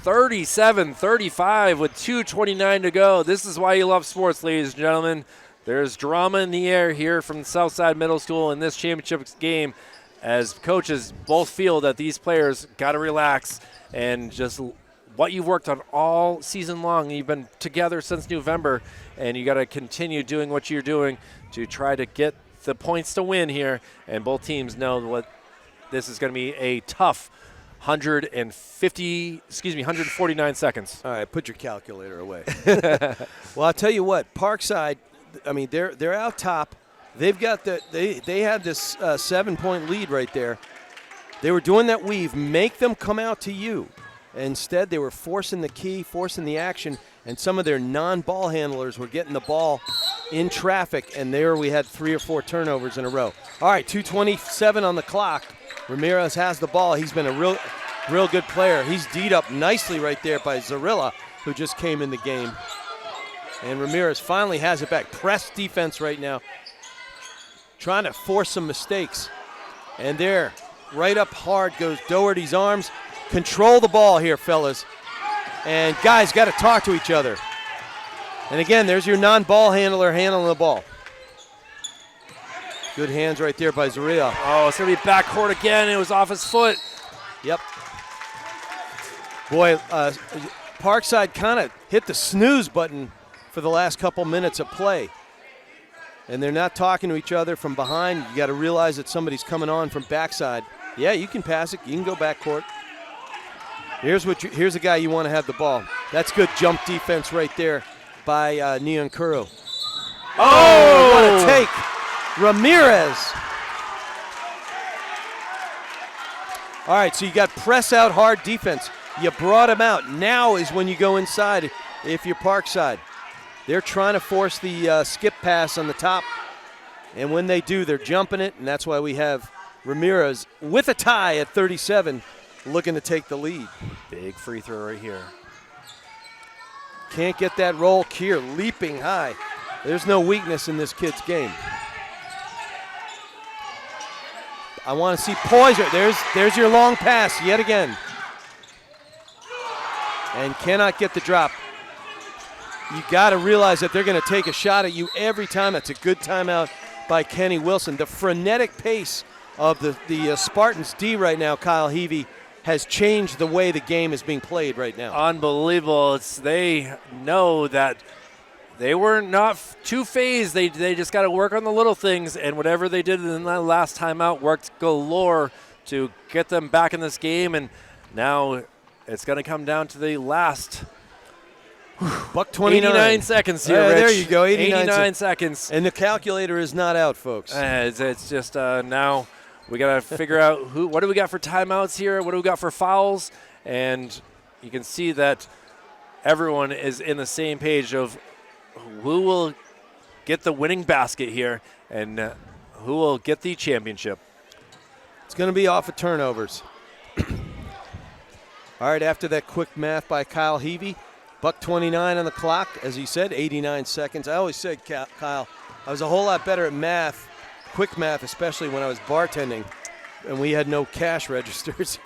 37-35 with 2:29 to go. This is why you love sports, ladies and gentlemen. There's drama in the air here from Southside Middle School in this championship game, as coaches both feel that these players got to relax and just what you've worked on all season long. You've been together since November, and you got to continue doing what you're doing to try to get the points to win here. And both teams know what this is going to be a tough 149 seconds. All right, put your calculator away. Well, I'll tell you what, Parkside, I mean, they're out top. They've got they had this 7-point lead right there. They were doing that weave, make them come out to you. Instead, they were forcing the key, forcing the action, and some of their non-ball handlers were getting the ball in traffic, and there we had 3 or 4 turnovers in a row. All right, 2:27 on the clock. Ramirez has the ball. He's been a real good player. He's D'd up nicely right there by Zarilla, who just came in the game. And Ramirez finally has it back. Press defense right now, trying to force some mistakes. And there, right up hard goes Doherty's arms. Control the ball here, fellas. And guys got to talk to each other. And again, there's your non-ball handler handling the ball. Good hands right there by Zarilla. Oh, it's going to be backcourt again. It was off his foot. Yep. Boy, Parkside kind of hit the snooze button for the last couple minutes of play. And they're not talking to each other from behind. You got to realize that somebody's coming on from backside. Yeah, you can pass it. You can go backcourt. Here's a guy you want to have the ball. That's good jump defense right there by Nyankuru. Oh, what a take. Ramirez. All right, so you got press out hard defense. You brought him out. Now is when you go inside if you're Parkside. They're trying to force the skip pass on the top. And when they do, they're jumping it, and that's why we have Ramirez with a tie at 37 looking to take the lead. Big free throw right here. Can't get that roll. Keir leaping high. There's no weakness in this kid's game. I want to see poise. There's your long pass yet again. And cannot get the drop. You got to realize that they're going to take a shot at you every time. That's a good timeout by Kenny Wilson. The frenetic pace of the Spartans D right now, Kyle Heavey, has changed the way the game is being played right now. Unbelievable. They know that they were not too phased. They just got to work on the little things, and whatever they did in that last timeout worked galore to get them back in this game, and now it's going to come down to the last Buck 29. 89 seconds here, Rich. There you go, 89 seconds. And the calculator is not out, folks. It's just now we got to figure out what do we got for timeouts here, what do we got for fouls, and you can see that everyone is in the same page of who will get the winning basket here and who will get the championship. It's going to be off of turnovers. All right, after that quick math by Kyle Heavey, buck 29 on the clock, as he said, 89 seconds. I always said, Kyle, I was a whole lot better at math, quick math, especially when I was bartending, and we had no cash registers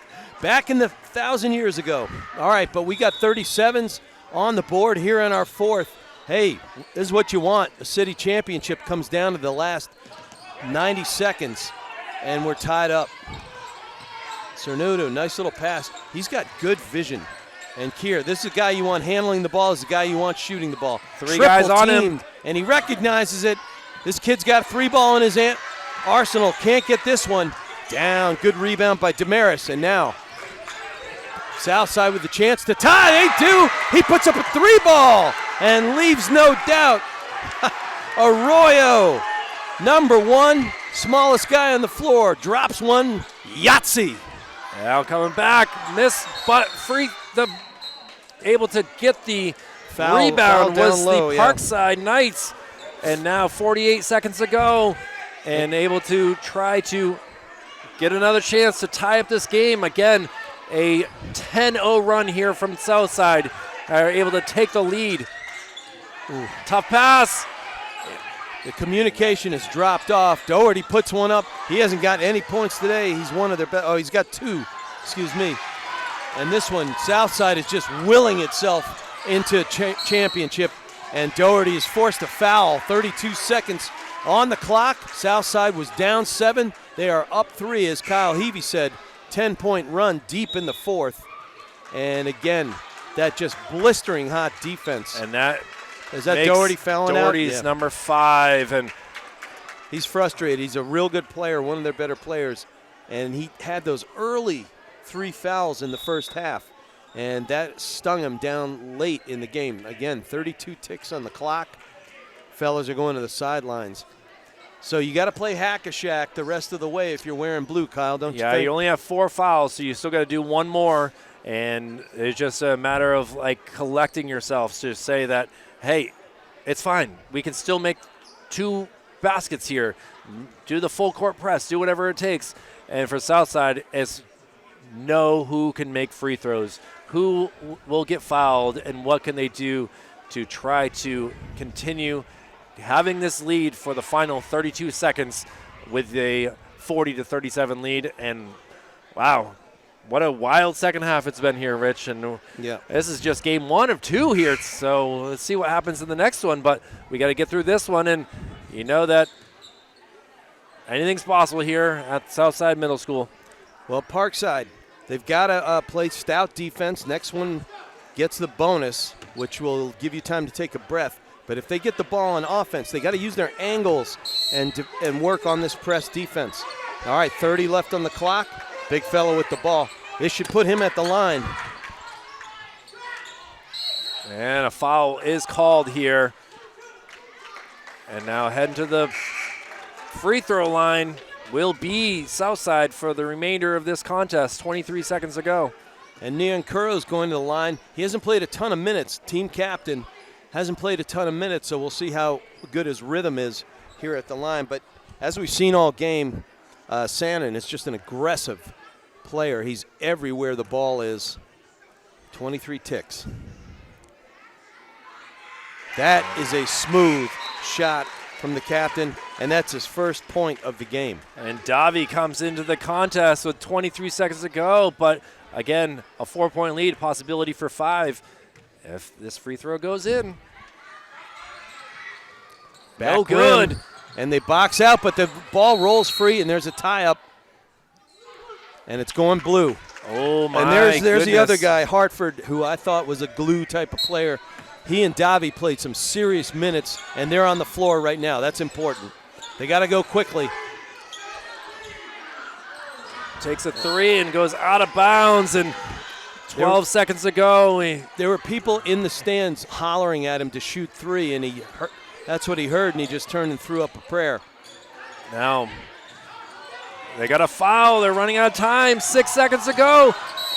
back in the 1,000 years ago. All right, but we got 37s on the board here in our fourth. Hey, this is what you want. A city championship comes down to the last 90 seconds, and we're tied up. Cernuto, nice little pass. He's got good vision. And Keir, this is a guy you want handling the ball. This is a guy you want shooting the ball. Three guys on him. And he recognizes it. This kid's got a 3-ball in his arsenal. Can't get this one down. Good rebound by Damaris. And now Southside with the chance to tie. They do. He puts up a 3-ball and leaves no doubt. Arroyo, number 1, smallest guy on the floor, drops one. Yahtzee. Now coming back, miss, but able to get the rebound was low, the Parkside Knights. And now 48 seconds to go, and able to try to get another chance to tie up this game. Again, a 10-0 run here from Southside. Are able to take the lead. Ooh. Tough pass. The communication has dropped off. Doherty puts one up. He hasn't got any points today. He's one of their best. Oh, he's got 2. Excuse me. And this one, Southside is just willing itself into championship. And Doherty is forced to foul. 32 seconds on the clock. Southside was down 7. They are up 3, as Kyle Heavey said. 10-point run deep in the 4th. And again, that just blistering hot defense. And that is that Doherty fouling out? Doherty's number 5, and he's frustrated. He's a real good player, one of their better players, and he had those early 3 fouls in the first half, and that stung him down late in the game. Again, 32 ticks on the clock. Fellas are going to the sidelines. So you got to play hack-a-shack the rest of the way if you're wearing blue, Kyle, don't you think? Yeah, you only have 4 fouls, so you still got to do one more, and it's just a matter of like collecting yourself to say that, hey, it's fine. We can still make 2 baskets here. Do the full court press. Do whatever it takes. And for Southside, it's know who can make free throws, who will get fouled, and what can they do to try to continue having this lead for the final 32 seconds with a 40-37 lead. And, wow, what a wild second half it's been here, Rich. And yeah, this is just game 1 of 2 here. So let's see what happens in the next one. But we got to get through this one. And you know that anything's possible here at Southside Middle School. Well, Parkside, they've got to play stout defense. Next one gets the bonus, which will give you time to take a breath. But if they get the ball on offense, they got to use their angles and work on this press defense. All right, 30 left on the clock. Big fellow with the ball. This should put him at the line. And a foul is called here. And now heading to the free throw line will be Southside for the remainder of this contest. 23 seconds to go. And Neon Kuro's going to the line. He hasn't played a ton of minutes. Team captain hasn't played a ton of minutes, so we'll see how good his rhythm is here at the line. But as we've seen all game, Sannon is just an aggressive player. He's everywhere the ball is. 23 ticks. That is a smooth shot from the captain, and that's his first point of the game. And Davi comes into the contest with 23 seconds to go, but again, a 4-point lead, possibility for 5 if this free throw goes in. Back no good. Rim, and they box out, but the ball rolls free, and there's a tie-up. And it's going blue. Oh, my And there's goodness. the other guy, Hartford, who I thought was a glue type of player. He and Davi played some serious minutes, and they're on the floor right now. That's important. They got to go quickly. Takes a 3 and goes out of bounds, and 12 seconds to go. There were people in the stands hollering at him to shoot 3, and that's what he heard, and he just turned and threw up a prayer. Now, they got a foul. They're running out of time. 6 seconds to go.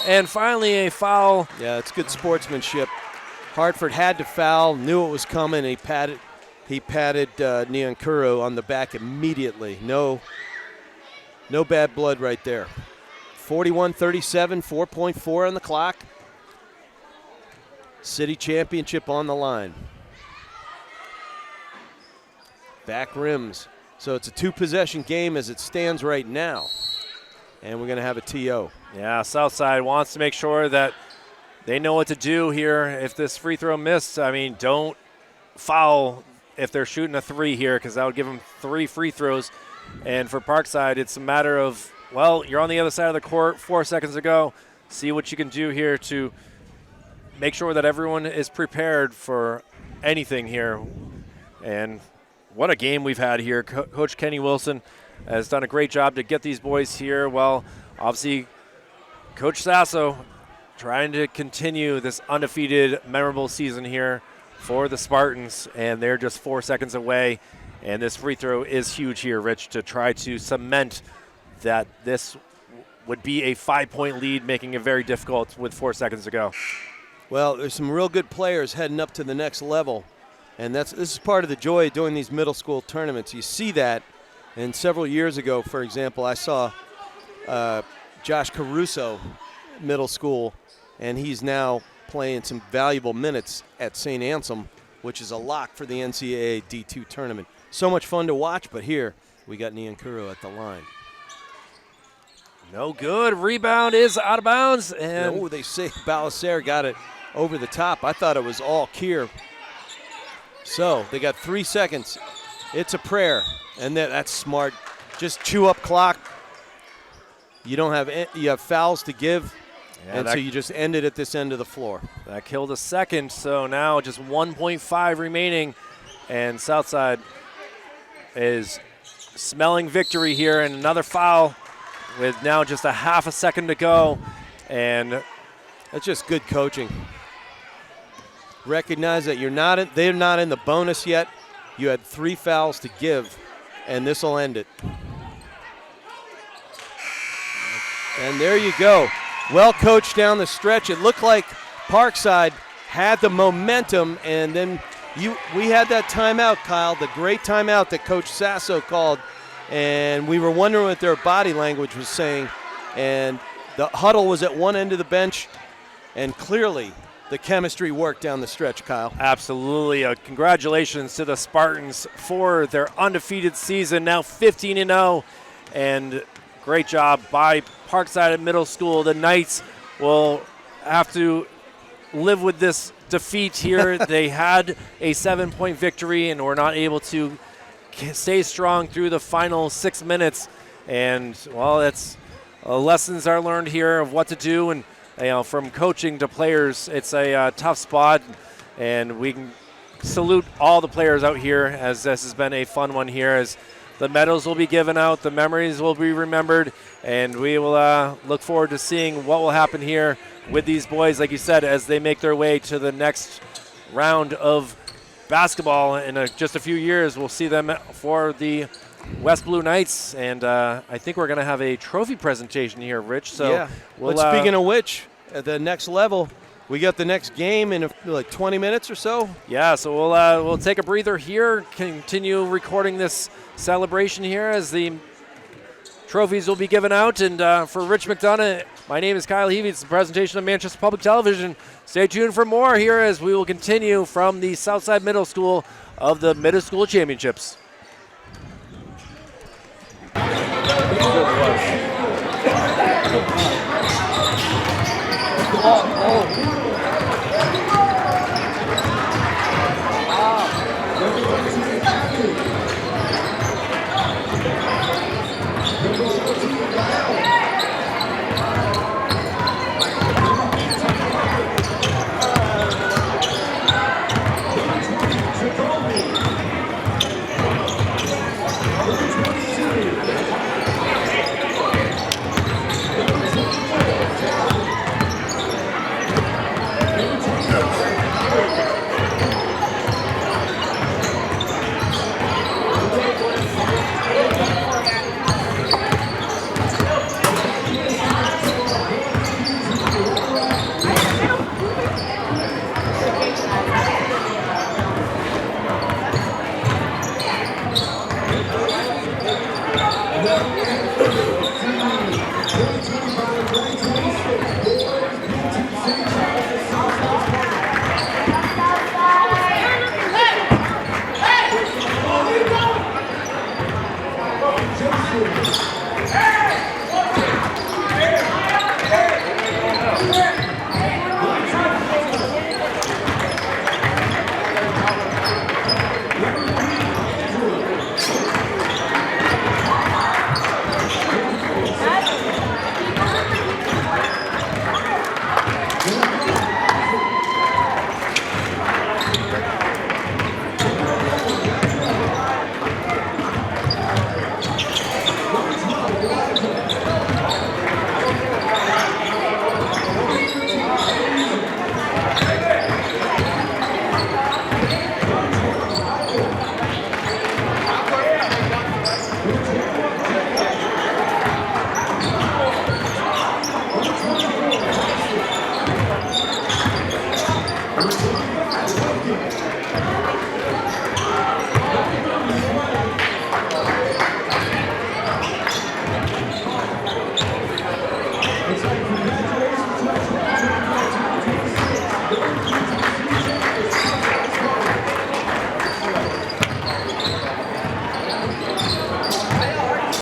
And finally a foul. Yeah, it's good sportsmanship. Hartford had to foul, knew it was coming, and he patted Neon Kuro on the back immediately. No bad blood right there. 41-37, 4.4 on the clock. City championship on the line. Back rims. So it's a 2-possession game as it stands right now. And we're going to have a TO. Yeah, Southside wants to make sure that they know what to do here. If this free throw missed, I mean, don't foul if they're shooting a 3 here, because that would give them 3 free throws. And for Parkside, it's a matter of, well, you're on the other side of the court, 4 seconds to go. See what you can do here to make sure that everyone is prepared for anything here. And what a game we've had here. Coach Kenny Wilson has done a great job to get these boys here. Well, obviously, Coach Sasso trying to continue this undefeated, memorable season here for the Spartans, and they're just 4 seconds away. And this free throw is huge here, Rich, to try to cement that this would be a 5-point lead, making it very difficult with 4 seconds to go. Well, there's some real good players heading up to the next level, and this is part of the joy of doing these middle school tournaments. You see that, and several years ago, for example, I saw Josh Caruso, middle school, and he's now playing some valuable minutes at St. Anselm, which is a lock for the NCAA D2 tournament. so much fun to watch, but here we got Niankuru at the line. No good. Rebound is out of bounds. And Oh, they say Balacer got it over the top. I thought it was all Kier. So they got 3 seconds. It's a prayer, and that's smart. Just chew up clock. You have fouls to give, and so you just end it at this end of the floor. That killed a second, so now just 1.5 remaining, and Southside is smelling victory here, and another foul with now just a half a second to go, and that's just good coaching. Recognize that they're not in the bonus yet. You had 3 fouls to give, and this will end it. And there you go. Well coached down the stretch. It looked like Parkside had the momentum, and then we had that timeout, Kyle, the great timeout that Coach Sasso called, and we were wondering what their body language was saying. And the huddle was at one end of the bench, and clearly the chemistry worked down the stretch, Kyle. Absolutely. Congratulations to the Spartans for their undefeated season, now 15-0, and great job by Parkside Middle School. The Knights will have to live with this defeat here. They had a 7-point victory and were not able to stay strong through the final 6 minutes. And, well, it's lessons are learned here of what to do. And, from coaching to players, it's a tough spot. And we can salute all the players out here, as this has been a fun one here, as the medals will be given out, the memories will be remembered, and we will look forward to seeing what will happen here with these boys, like you said, as they make their way to the next round of basketball in just a few years. We'll see them for the West Blue Knights, and I think we're going to have a trophy presentation here, Rich. So yeah. But speaking of which, at the next level, we got the next game in like 20 minutes or so. Yeah, so we'll take a breather here, continue recording this celebration here as the trophies will be given out. And for Rich McDonough, my name is Kyle Heavey. It's the presentation of Manchester Public Television. Stay tuned for more here as we will continue from the Southside Middle School of the Middle School Championships. Oh.